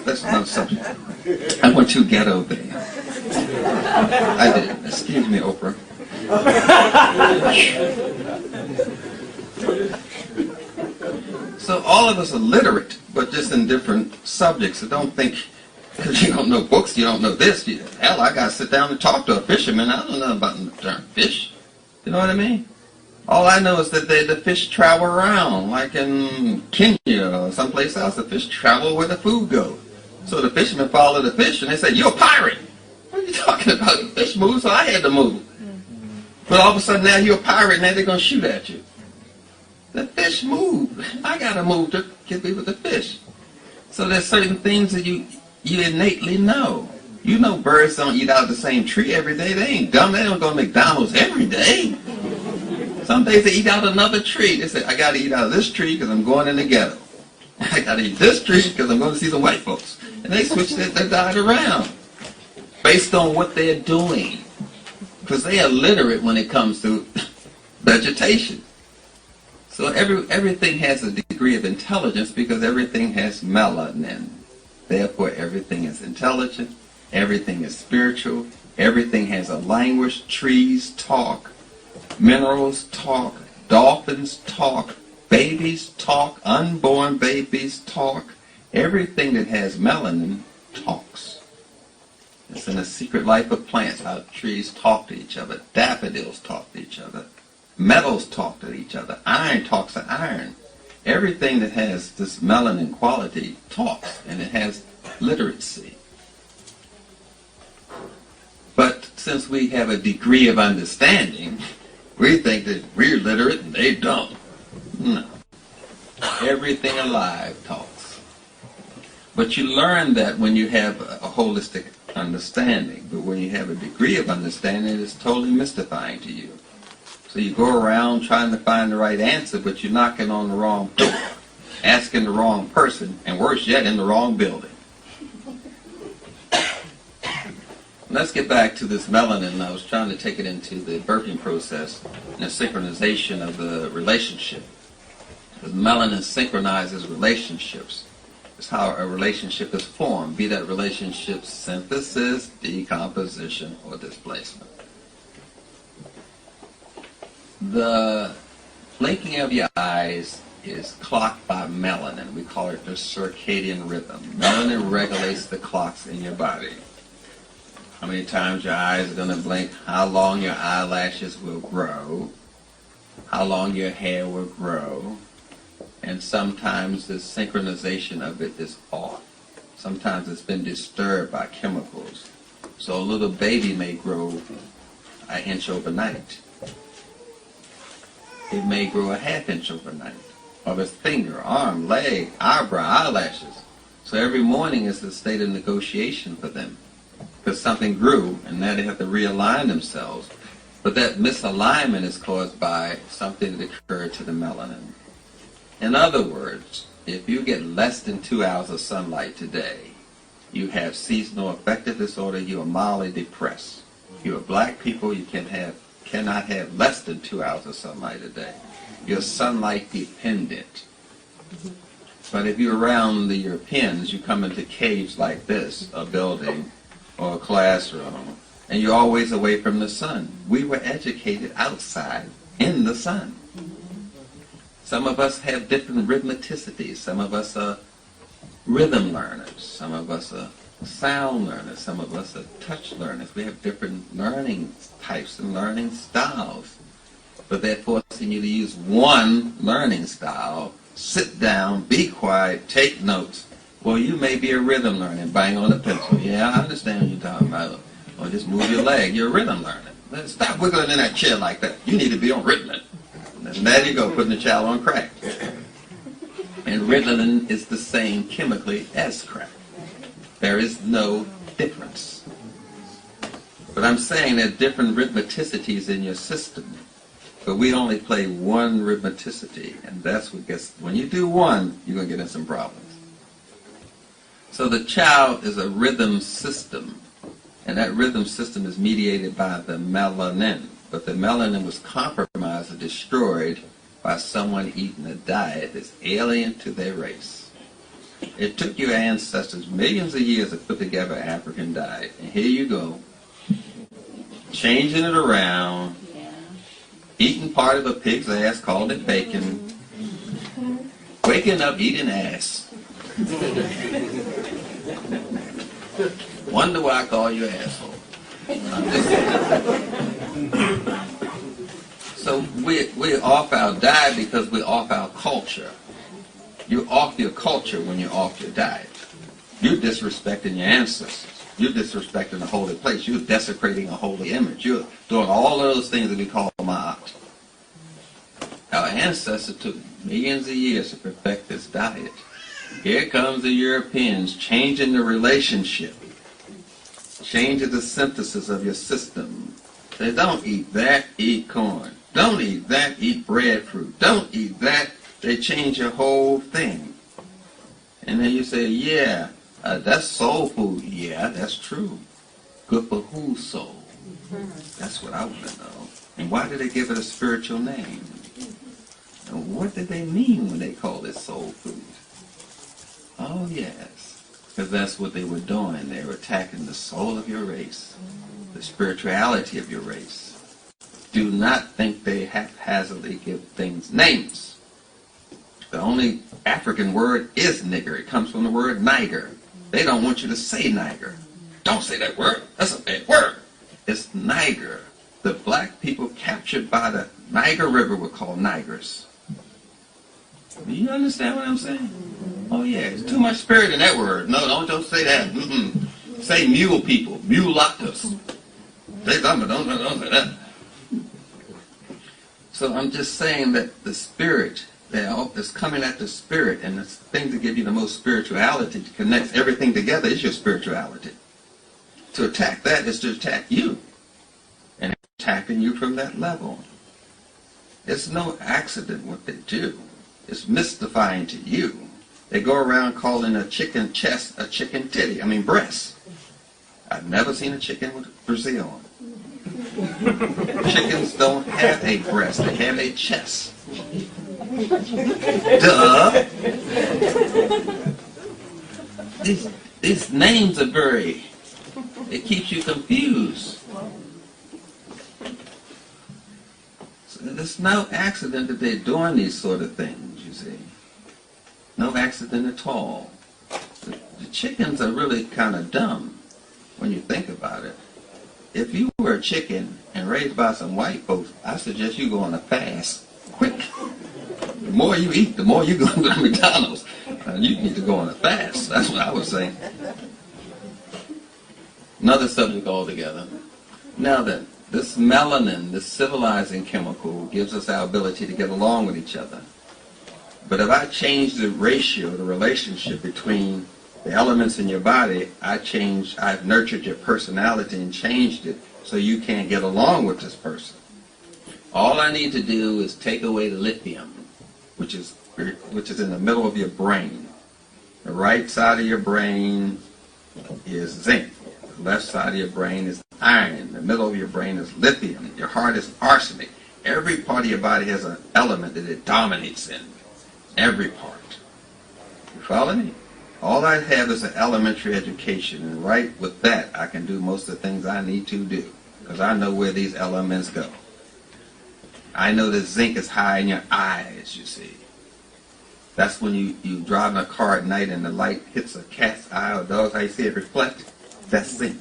That's another subject. I went too ghetto there. I did. Excuse me, Oprah. So all of us are literate, but just in different subjects. So don't think because you don't know books, you don't know this. Hell, I got to sit down and talk to a fisherman. I don't know about the darn fish. You know what I mean? All I know is that the fish travel around, like in Kenya or someplace else. The fish travel where the food goes. So the fishermen follow the fish and they say, "You're a pirate." What are you talking about? The fish moves, so I had to move. But all of a sudden now you're a pirate and now they're going to shoot at you. The fish move. I got to move to get me with the fish. So there's certain things that you innately know. You know birds don't eat out of the same tree every day. They ain't dumb. They don't go to McDonald's every day. Some days they eat out another tree. They say, I got to eat out of this tree because I'm going in the ghetto. I got to eat this tree because I'm going to see some white folks. And they switch their diet around based on what they're doing. Because they are literate when it comes to vegetation. So everything has a degree of intelligence because everything has melanin. Therefore, everything is intelligent. Everything is spiritual. Everything has a language. Trees talk. Minerals talk. Dolphins talk. Babies talk. Unborn babies talk. Everything that has melanin talks. It's in the secret life of plants how trees talk to each other. Daffodils talk to each other. Metals talk to each other. Iron talks to iron. Everything that has this melanin quality talks, and it has literacy. But since we have a degree of understanding, we think that we're literate and they don't. No. Everything alive talks. But you learn that when you have a holistic understanding. But when you have a degree of understanding, it's totally mystifying to you. So you go around trying to find the right answer, but you're knocking on the wrong door, asking the wrong person, and worse yet, in the wrong building. Let's get back to this melanin. I was trying to take it into the birthing process and the synchronization of the relationship. Because melanin synchronizes relationships. It's how a relationship is formed, be that relationship synthesis, decomposition, or displacement. The blinking of your eyes is clocked by melanin. We call it the circadian rhythm. Melanin regulates the clocks in your body. How many times your eyes are going to blink, how long your eyelashes will grow, how long your hair will grow, and sometimes the synchronization of it is off. Sometimes it's been disturbed by chemicals. So a little baby may grow an inch overnight. It may grow a half inch overnight, of its finger, arm, leg, eyebrow, eyelashes. So every morning is a state of negotiation for them. Because something grew, and now they have to realign themselves. But that misalignment is caused by something that occurred to the melanin. In other words, if you get less than 2 hours of sunlight today, You have seasonal affective disorder. You are mildly depressed. You are black people. You cannot have less than 2 hours of sunlight a day. You're sunlight dependent. But if you're around the Europeans, you come into caves like this, a building or a classroom, and you're always away from the sun. We were educated outside in the sun. Some of us have different rhythmicities. Some of us are rhythm learners. Some of us are sound learners. Some of us are touch learners. We have different learning types and learning styles. But they're forcing you to use one learning style. Sit down, be quiet, take notes. Well, you may be a rhythm learner and bang on the pencil. Yeah, I understand what you're talking about. Or just move your leg. You're a rhythm learner. Stop wiggling in that chair like that. You need to be on Ritalin. And there you go, putting the child on crack. And Ritalin is the same chemically as crack. There is no difference. But I'm saying there's different rhythmicities in your system. But we only play one rhythmicity, and that's what gets, when you do one, you're going to get in some problems. So the child is a rhythm system, and that rhythm system is mediated by the melanin. But the melanin was compromised or destroyed by someone eating a diet that's alien to their race. It took your ancestors millions of years to put together an African diet, and here you go, changing it around, eating part of a pig's ass, called it bacon, waking up eating ass. Wonder why I call you an asshole. I'm just saying. So we're off our diet because we're off our culture. You're off your culture when you're off your diet. You're disrespecting your ancestors. You're disrespecting a holy place. You're desecrating a holy image. You're doing all of those things that we call ma'at. Our ancestors took millions of years to perfect this diet. Here comes the Europeans changing the relationship, changing the synthesis of your system. They don't eat that, eat corn. Don't eat that, eat breadfruit. Don't eat that. They change your whole thing. And then you say, yeah, that's soul food. Yeah, that's true. Good for whose soul? That's what I want to know. And why did they give it a spiritual name? And what did they mean when they called it soul food? Oh, yes. Because that's what they were doing. They were attacking the soul of your race, the spirituality of your race. Do not think they haphazardly give things names. The only African word is nigger. It comes from the word Niger. They don't want you to say Niger. Don't say that word. That's a bad word. It's Niger. The black people captured by the Niger River were called Nigers. Do you understand what I'm saying? Oh yeah, there's too much spirit in that word. No, don't say that. Say mule people, mulattoes. Say something, don't say that. So I'm just saying that the spirit, that's coming at the spirit, and the thing to give you the most spirituality, to connect everything together, is your spirituality. To attack that is to attack you, and attacking you from that level. It's no accident what they do. It's mystifying to you. They go around calling a chicken chest a chicken titty. I mean breast. I've never seen a chicken with Brazil on. Chickens don't have a breast. They have a chest. Duh. These names are very, it keeps you confused. So it's no accident that they're doing these sort of things, you see. No accident at all. The chickens are really kind of dumb when you think about it. If you were a chicken and raised by some white folks, I suggest you go on a fast, quick. The more you eat, the more you go to McDonald's. You need to go on a fast. That's what I was saying. Another subject altogether. Now then, this melanin, this civilizing chemical, gives us our ability to get along with each other. But if I change the ratio, the relationship between the elements in your body, I've nurtured your personality and changed it so you can't get along with this person. All I need to do is take away the lithium, which is in the middle of your brain. The right side of your brain is zinc. The left side of your brain is iron. The middle of your brain is lithium. Your heart is arsenic. Every part of your body has an element that it dominates in. Every part. You follow me? All I have is an elementary education, and right with that, I can do most of the things I need to do, because I know where these elements go. I know that zinc is high in your eyes, you see. That's when you drive in a car at night and the light hits a cat's eye or a dog's eye, you see it reflect. That's zinc.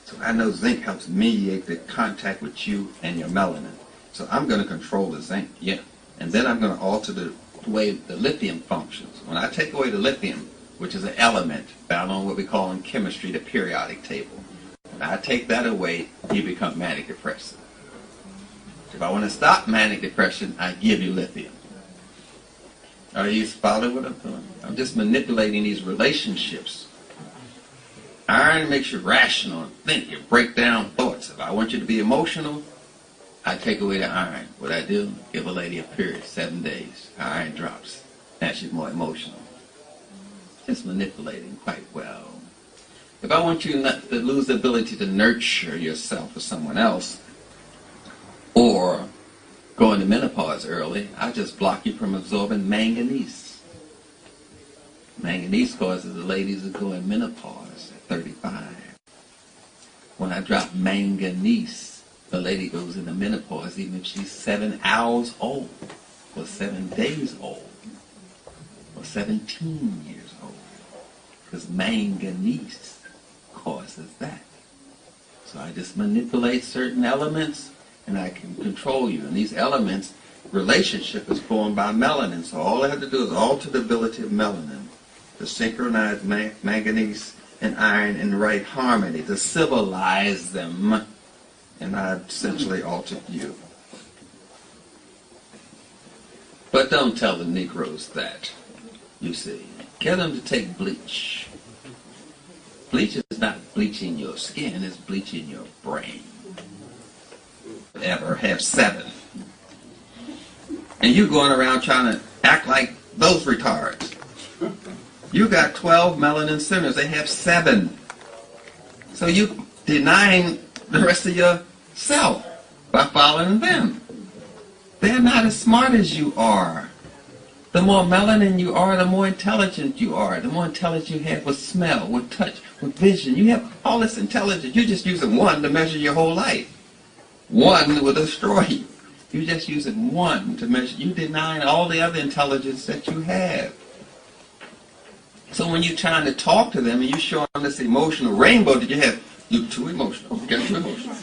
So I know zinc helps mediate the contact with you and your melanin. So I'm going to control the zinc, yeah. And then I'm going to alter the way the lithium functions. When I take away the lithium, which is an element found on what we call in chemistry the periodic table, when I take that away, you become manic depressive. If I want to stop manic depression, I give you lithium. Are you following what I'm doing? I'm just manipulating these relationships. Iron makes you rational and think. You break down thoughts. If I want you to be emotional, I take away the iron. What I do, give a lady a period, 7 days. Iron drops. Now she's more emotional. Just manipulating quite well. If I want you not to lose the ability to nurture yourself or someone else, or go into menopause early, I just block you from absorbing manganese. Manganese causes the ladies to go in menopause at 35. When I drop manganese, the lady goes into menopause even if she's 7 hours old, or 7 days old, or 17 years old. Because manganese causes that. So I just manipulate certain elements and I can control you. And these elements, relationship is formed by melanin. So all I have to do is alter the ability of melanin to synchronize manganese and iron in the right harmony, to civilize them. And I essentially altered you. But don't tell the Negroes that, you see. Get them to take bleach. Bleach is not bleaching your skin, it's bleaching your brain. Ever have 7. And you going around trying to act like those retards. You got 12 melanin centers, they have 7. So you denying the rest of yourself by following them. They're not as smart as you are. The more melanin you are, the more intelligent you are. The more intelligence you have with smell, with touch, with vision. You have all this intelligence. You're just using one to measure your whole life. One will destroy you. You're just using one to measure. You're denying all the other intelligence that you have. So when you're trying to talk to them and you show them this emotional rainbow that you have, you're too emotional. You get too emotional.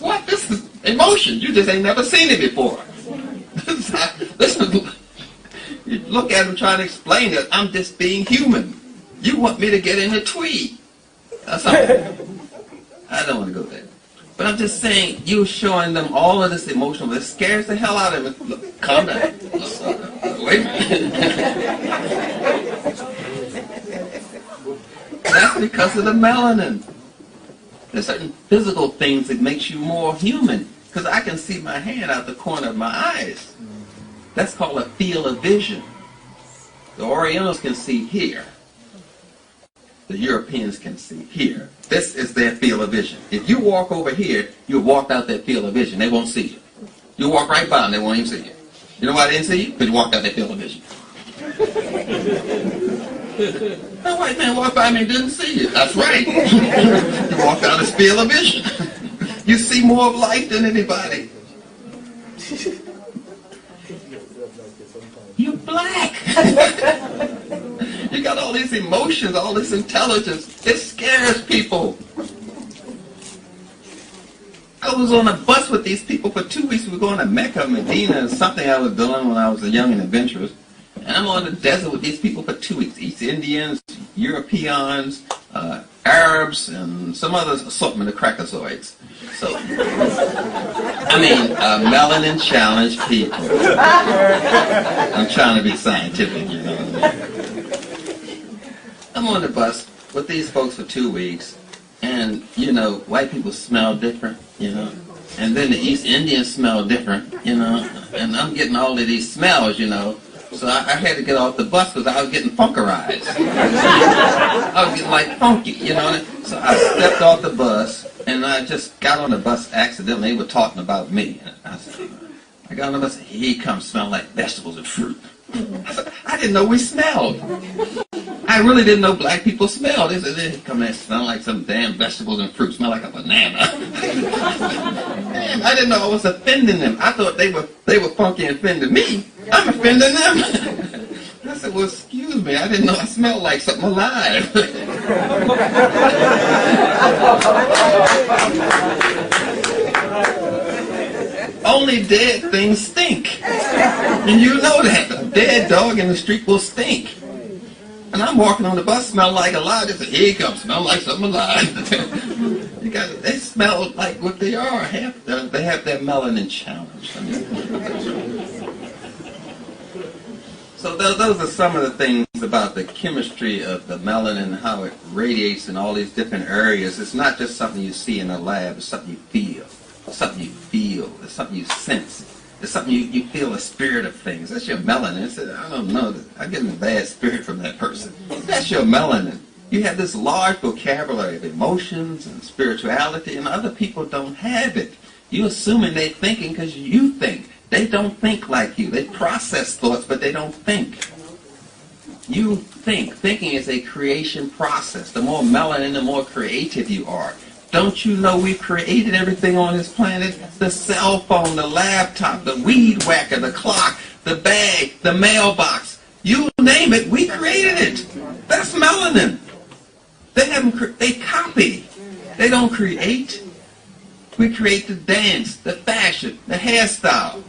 What? This is emotion. You just ain't never seen it before. Listen, you look at them trying to explain it. I'm just being human. You want me to get in a tweet. That's all. I don't want to go there. But I'm just saying, you're showing them all of this emotion that scares the hell out of them. Look, calm down. Wait a minute. That's because of the melanin. There's certain physical things that makes you more human. Because I can see my hand out the corner of my eyes. That's called a field of vision. The Orientals can see here. The Europeans can see here. This is their field of vision. If you walk over here, you'll walk out that field of vision. They won't see you. You walk right by them, they won't even see you. You know why they didn't see you? Because you walked out that field of vision. That white man walked by me and didn't see you. That's right. You walked out his field of vision. You see more of life than anybody. You're black. You got all these emotions, all this intelligence. It scares people. I was on a bus with these people for 2 weeks. We were going to Mecca, Medina, and something I was doing when I was young and adventurous. And I'm on the desert with these people for 2 weeks. East Indians, Europeans, Arabs, and some other assortment of crackazoids. So, I mean, melanin challenged people. I'm trying to be scientific, you know what I mean? I'm on the bus with these folks for 2 weeks, and, you know, white people smell different, you know, and then the East Indians smell different, you know, and I'm getting all of these smells, you know, So I had to get off the bus because I was getting funkerized. I was getting like funky, you know. So I stepped off the bus and I just got on the bus accidentally. They were talking about me. I got on the bus. Here he comes, smelling like vegetables and fruit. I didn't know we smelled. I really didn't know black people smell. They said, they come there smell like some damn vegetables and fruit, smell like a banana. Man, I didn't know I was offending them. I thought they were funky and offending me. I'm offending them. I said, well, excuse me, I didn't know I smelled like something alive. Only dead things stink. And you know that. A dead dog in the street will stink. And I'm walking on the bus, smell like alive. They say, here he comes, smell like something alive. They smell like what they are. They have their melanin challenge. So those are some of the things about the chemistry of the melanin, how it radiates in all these different areas. It's not just something you see in a lab. It's something you feel. It's something you feel. It's something you sense. It's something you feel the spirit of things. That's your melanin. I don't know. I get a bad spirit from that person. That's your melanin. You have this large vocabulary of emotions and spirituality, and other people don't have it. You're assuming they're thinking because you think. They don't think like you. They process thoughts, but they don't think. You think. Thinking is a creation process. The more melanin, the more creative you are. Don't you know we've created everything on this planet? The cell phone, the laptop, the weed whacker, the clock, the bag, the mailbox. You name it, we created it. That's melanin. They copy. They don't create. We create the dance, the fashion, the hairstyle.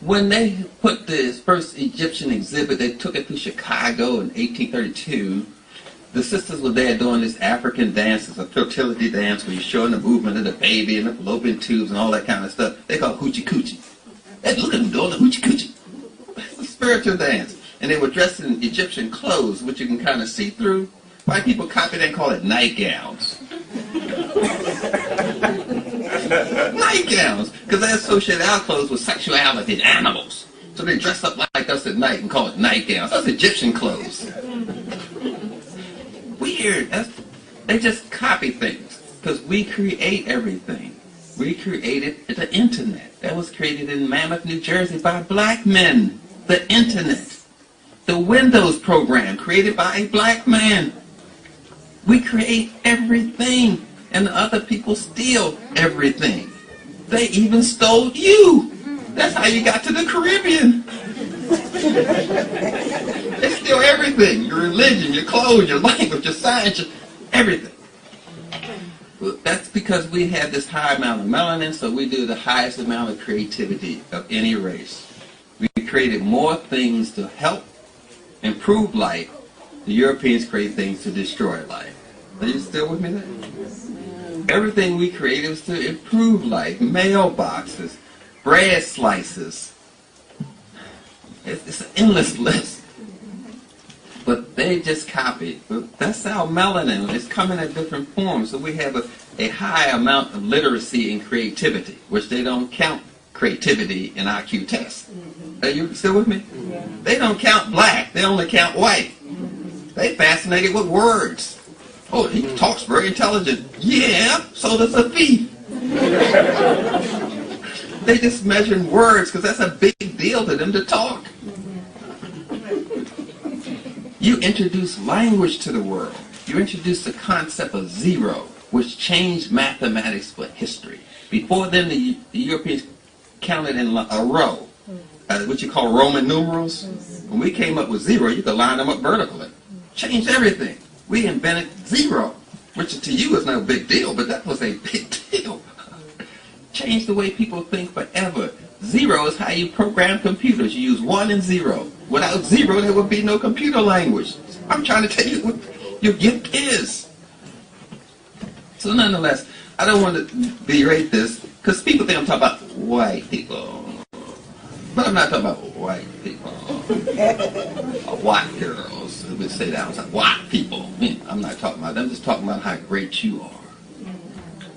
When they put this first Egyptian exhibit, they took it to Chicago in 1832. The sisters were there doing this African dance, it's a fertility dance where you're showing the movement of the baby and the fallopian tubes and all that kind of stuff. They call it hoochie coochie. Hey, look at them doing the hoochie coochie. It's a spiritual dance. And they were dressed in Egyptian clothes, which you can kind of see through. White people copied it and call it nightgowns. Nightgowns, because they associate our clothes with sexuality and animals. So they dress up like us at night and call it nightgowns. That's Egyptian clothes. Weird. They just copy things because we create everything. We created the internet. That was created in Mammoth, New Jersey by black men. The internet. The Windows program created by a black man. We create everything and other people steal everything. They even stole you. That's how you got to the Caribbean. They steal everything. Your religion, your clothes, your language, your science, everything. Well, that's because we have this high amount of melanin, so we do the highest amount of creativity of any race. We created more things to help improve life. The Europeans create things to destroy life. Are you still with me there? Everything we created was to improve life. Mailboxes, bread slices. It's an endless list. But they just copy. That's our melanin. It's coming in different forms. So we have a high amount of literacy and creativity, which they don't count creativity in IQ tests. Are you still with me? Yeah. They don't count black. They only count white. They fascinated with words. Oh, he talks very intelligent. Yeah, so does a thief. They just measure words because that's a big deal to them to talk. You introduce language to the world. You introduce the concept of zero, which changed mathematics for history. Before then, the Europeans counted in a row, what you call Roman numerals. When we came up with zero, you could line them up vertically. Changed everything. We invented zero, which to you is no big deal, but that was a big deal. Changed the way people think forever. Zero is how you program computers. You use 1 and 0. Without 0, there would be no computer language. I'm trying to tell you what your gift is. So nonetheless, I don't want to berate this, because people think I'm talking about white people. But I'm not talking about white people. Or white girls. They would say that. I was like, white people. I'm not talking about them. I'm just talking about how great you are.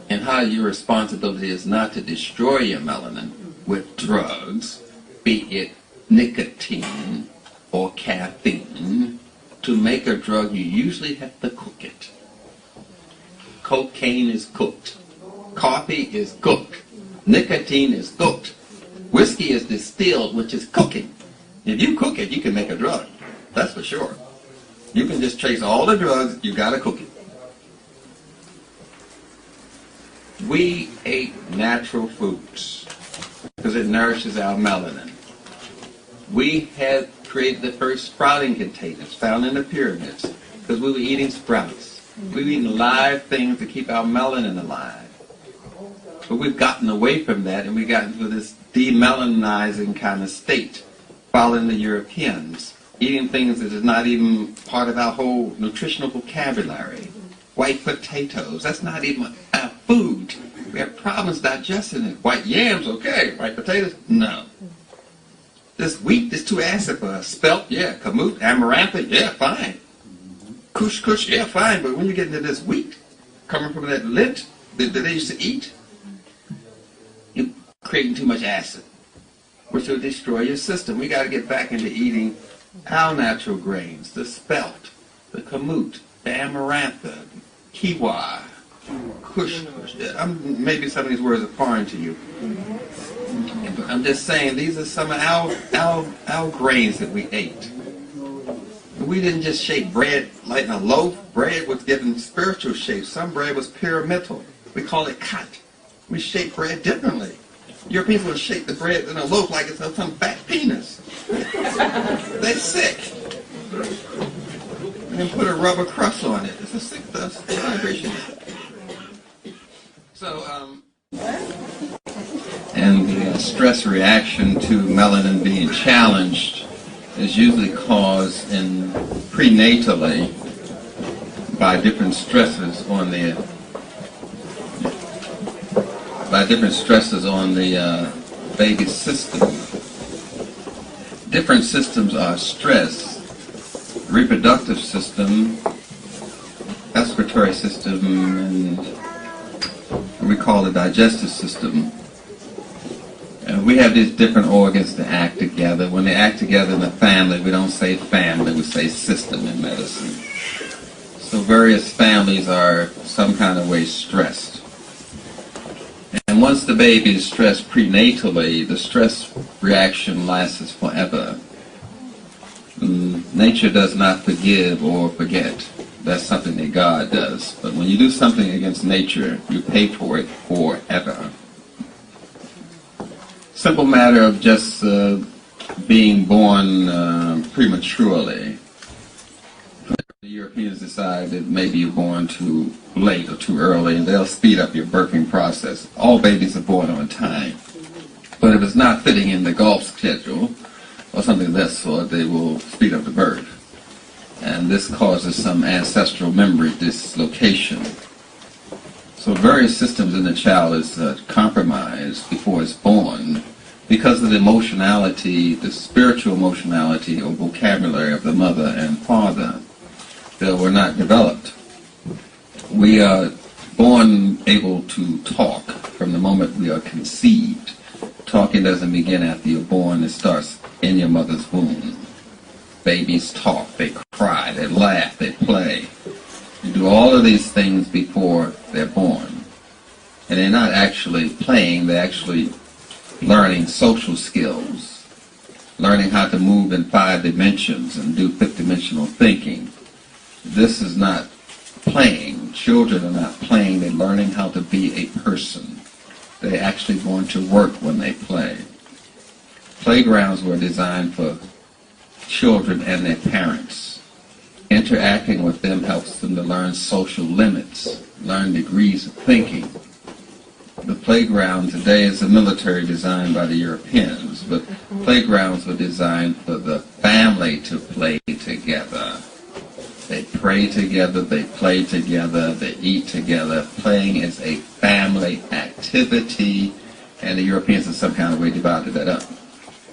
And how your responsibility is not to destroy your melanin with drugs, be it nicotine or caffeine, to make a drug you usually have to cook it. Cocaine is cooked. Coffee is cooked. Nicotine is cooked. Whiskey is distilled, which is cooking. If you cook it, you can make a drug. That's for sure. You can just trace all the drugs, you gotta cook it. We ate natural foods because it nourishes our melanin. We had created the first sprouting containers found in the pyramids because we were eating sprouts. We were eating live things to keep our melanin alive. But we've gotten away from that and we got into this demelaninizing kind of state, following the Europeans, eating things that is not even part of our whole nutritional vocabulary. White potatoes, that's not even our food. We have problems digesting it. White yams, okay. White potatoes, no. This wheat is too acid for us. Spelt, yeah. Kamut, amaranth, yeah, fine. Kush, yeah, fine. But when you get into this wheat, coming from that lint that they used to eat, you're creating too much acid, which will destroy your system. We got to get back into eating our natural grains, the spelt, the kamut, the amaranth, kiwa, kush. Maybe some of these words are foreign to you. But I'm just saying these are some of our grains that we ate. We didn't just shape bread like in a loaf. Bread was given spiritual shape. Some bread was pyramidal. We call it kat. We shape bread differently. Europeans will shape the bread in a loaf like it's some fat penis. They're sick. And then put a rubber crust on it. It's a sick vibration. So, and the stress reaction to melanin being challenged is usually caused prenatally by different stresses on the baby's system. Different systems are stressed. Reproductive system, excretory system, and we call the digestive system. And we have these different organs that act together. When they act together in the family, we don't say family, we say system in medicine. So various families are some kind of way stressed. And once the baby is stressed prenatally, the stress reaction lasts forever. Nature does not forgive or forget. That's something that God does. But when you do something against nature, you pay for it forever. Simple matter of just being born prematurely. The Europeans decide that maybe you're born too late or too early, and they'll speed up your birthing process. All babies are born on time. But if it's not fitting in the golf schedule, or something of that sort, they will speed up the birth. And this causes some ancestral memory dislocation. So various systems in the child is compromised before it's born because of the emotionality, the spiritual emotionality or vocabulary of the mother and father that were not developed. We are born able to talk from the moment we are conceived. Talking doesn't begin after you're born, it starts in your mother's womb. Babies talk, they cry, they laugh, they play. You do all of these things before they're born. And they're not actually playing, they're actually learning social skills, learning how to move in 5 dimensions and do 5th-dimensional thinking. This is not playing. Children are not playing, they're learning how to be a person. They're actually going to work when they play. Playgrounds were designed for children and their parents. Interacting with them helps them to learn social limits, learn degrees of thinking. The playground today is a military designed by the Europeans, but playgrounds were designed for the family to play together. They pray together, they play together, they eat together. Playing is a family activity, and the Europeans in some kind of way divided that up.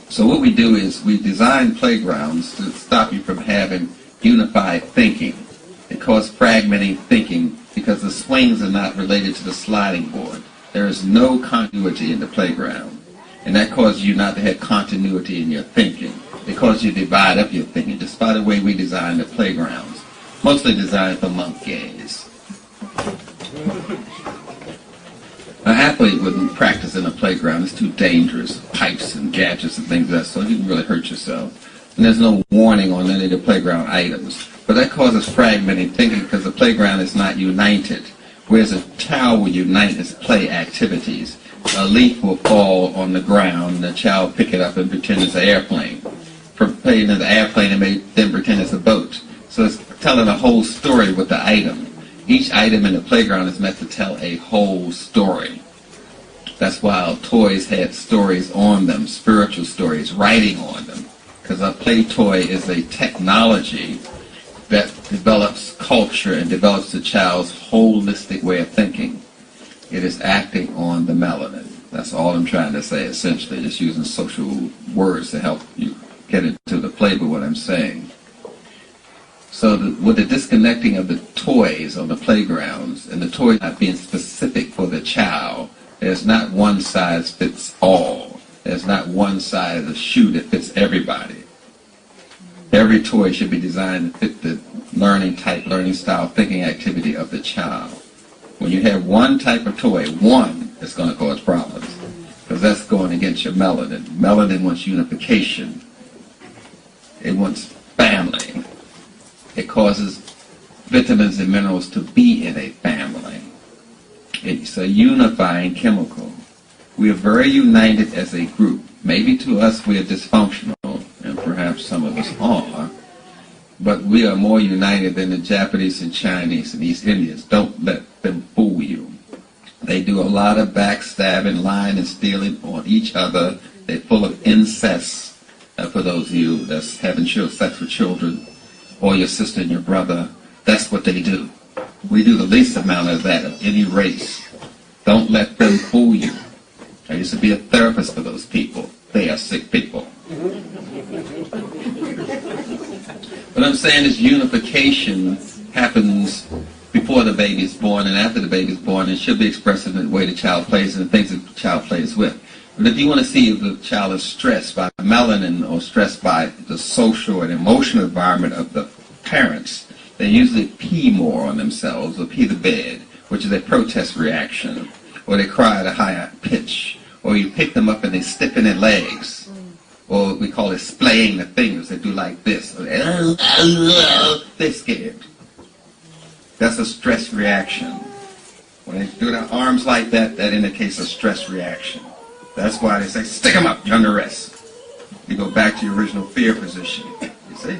So what we do is we design playgrounds to stop you from having unified thinking. It causes fragmenting thinking because the swings are not related to the sliding board. There is no continuity in the playground. And that causes you not to have continuity in your thinking. It causes you to divide up your thinking, just by the way we design the playgrounds. Mostly designed for monkeys. An athlete wouldn't practice in a playground. It's too dangerous. Pipes and gadgets and things like that, so you can really hurt yourself. And there's no warning on any of the playground items. But that causes fragmented thinking because the playground is not united. Whereas a child will unite its play activities. A leaf will fall on the ground, and the child will pick it up and pretend it's an airplane. For playing in the airplane, it may then pretend it's a boat. So it's telling a whole story with the item. Each item in the playground is meant to tell a whole story. That's why toys had stories on them, spiritual stories, writing on them. Because a play toy is a technology that develops culture and develops the child's holistic way of thinking. It is acting on the melanin. That's all I'm trying to say, essentially, just using social words to help you get into the flavor of what I'm saying. So with the disconnecting of the toys on the playgrounds, and the toys not being specific for the child, there's not one size fits all. There's not one size of the shoe that fits everybody. Every toy should be designed to fit the learning type, learning style, thinking activity of the child. When you have one type of toy, one is going to cause problems, because that's going against your melanin. Melanin wants unification. It wants family. It causes vitamins and minerals to be in a family. It's a unifying chemical. We are very united as a group. Maybe to us we are dysfunctional, and perhaps some of us are, but we are more united than the Japanese and Chinese and East Indians. Don't let them fool you. They do a lot of backstabbing, lying, and stealing on each other. They're full of incest. For those of you that's having sex with children, or your sister and your brother, that's what they do. We do the least amount of that of any race. Don't let them fool you. I used to be a therapist for those people. They are sick people. What I'm saying is unification happens before the baby is born and after the baby is born. It should be expressed in the way the child plays and the things that the child plays with. But if you want to see if the child is stressed by melanin or stressed by the social and emotional environment of the parents, they usually pee more on themselves or pee the bed, which is a protest reaction, or they cry at a higher pitch, or you pick them up and they stiffen their legs, or we call it splaying the fingers. They do like this. They're scared. That's a stress reaction. When they do their arms like that, that indicates a stress reaction. That's why they say, stick them up, you're under arrest. You go back to your original fear position. You see?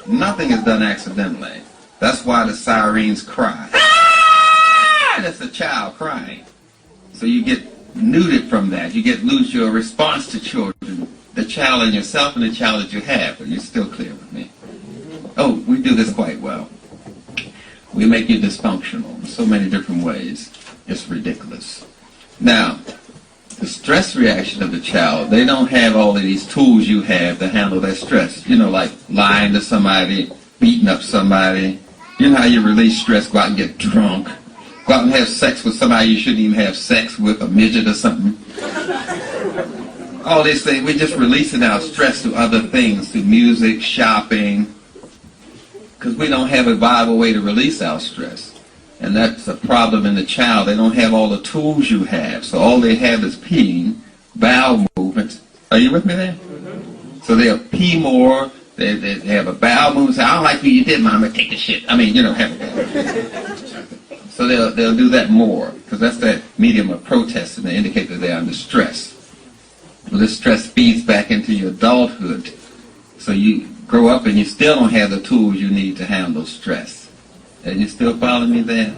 Nothing is done accidentally. That's why the sirens cry. Ah! That's a child crying. So you get nuded from that. You lose your response to children. The child in yourself and the child that you have. But you're still clear with me. Oh, we do this quite well. We make you dysfunctional in so many different ways. It's ridiculous. Now, the stress reaction of the child, they don't have all of these tools you have to handle that stress. You know, like lying to somebody, beating up somebody. You know how you release stress? Go out and get drunk. Go out and have sex with somebody you shouldn't even have sex with, a midget or something. All these things, we're just releasing our stress to other things, to music, shopping, because we don't have a viable way to release our stress. And that's a problem in the child. They don't have all the tools you have. So all they have is peeing, bowel movements. Are you with me there? So they'll pee more. They have a bowel movement. Say, I don't like what you did, Mama. Take the shit. I mean, you know, have it. So they'll do that more, because that's that medium of protest, and they indicate that they're under stress. Well, this stress feeds back into your adulthood. So you grow up and you still don't have the tools you need to handle stress. And you still follow me there?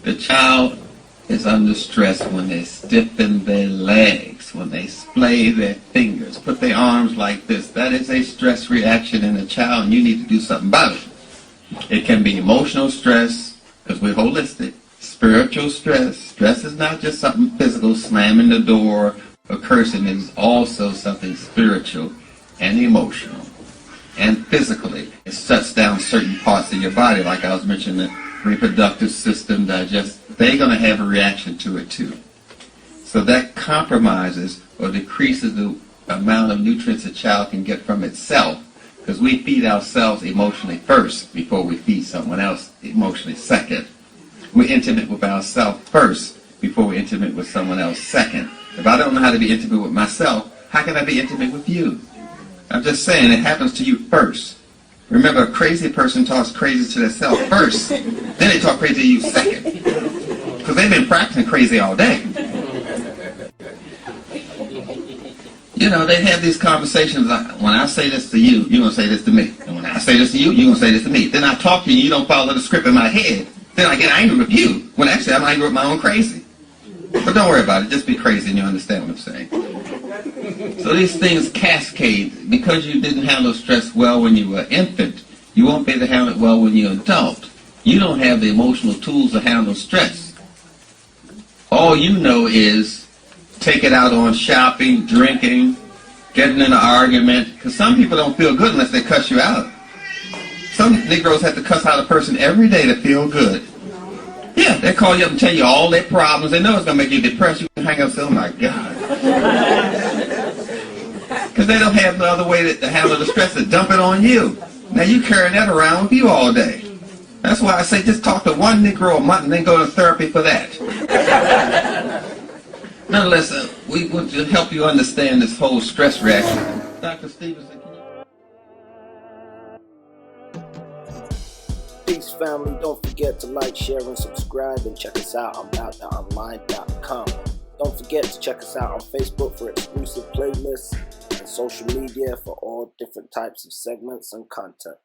The child is under stress when they stiffen their legs, when they splay their fingers, put their arms like this. That is a stress reaction in a child, and you need to do something about it. It can be emotional stress, because we're holistic. Spiritual stress. Stress is not just something physical, slamming the door or cursing. It is also something spiritual and emotional. And physically, it shuts down certain parts of your body, like I was mentioning, the reproductive system, they're going to have a reaction to it too. So that compromises or decreases the amount of nutrients a child can get from itself, because we feed ourselves emotionally first before we feed someone else emotionally second. We're intimate with ourselves first before we're intimate with someone else second. If I don't know how to be intimate with myself, how can I be intimate with you? I'm just saying, it happens to you first. Remember, a crazy person talks crazy to themselves first, then they talk crazy to you second. Because they've been practicing crazy all day. You know, they have these conversations like, when I say this to you, you're going to say this to me. And when I say this to you, you're going to say this to me. Then I talk to you, you don't follow the script in my head. Then I get angry with you, when actually I'm angry with my own crazy. But don't worry about it, just be crazy and you understand what I'm saying. So these things cascade. Because you didn't handle stress well when you were an infant, you won't be able to handle it well when you're an adult. You don't have the emotional tools to handle stress. All you know is take it out on shopping, drinking, getting in an argument. Because some people don't feel good unless they cuss you out. Some Negroes have to cuss out a person every day to feel good. Yeah, they call you up and tell you all their problems. They know it's going to make you depressed. You can hang up and say, oh my God. Because they don't have no other way to handle the stress to dump it on you. Now you carrying that around with you all day. That's why I say just talk to one Negro a month and then go to therapy for that. Nonetheless, we want to help you understand this whole stress reaction. Dr. Stevenson, can you... Peace, family. Don't forget to like, share, and subscribe, and check us out on MountdownOnline.com. Don't forget to check us out on Facebook for exclusive playlists and social media for all different types of segments and content.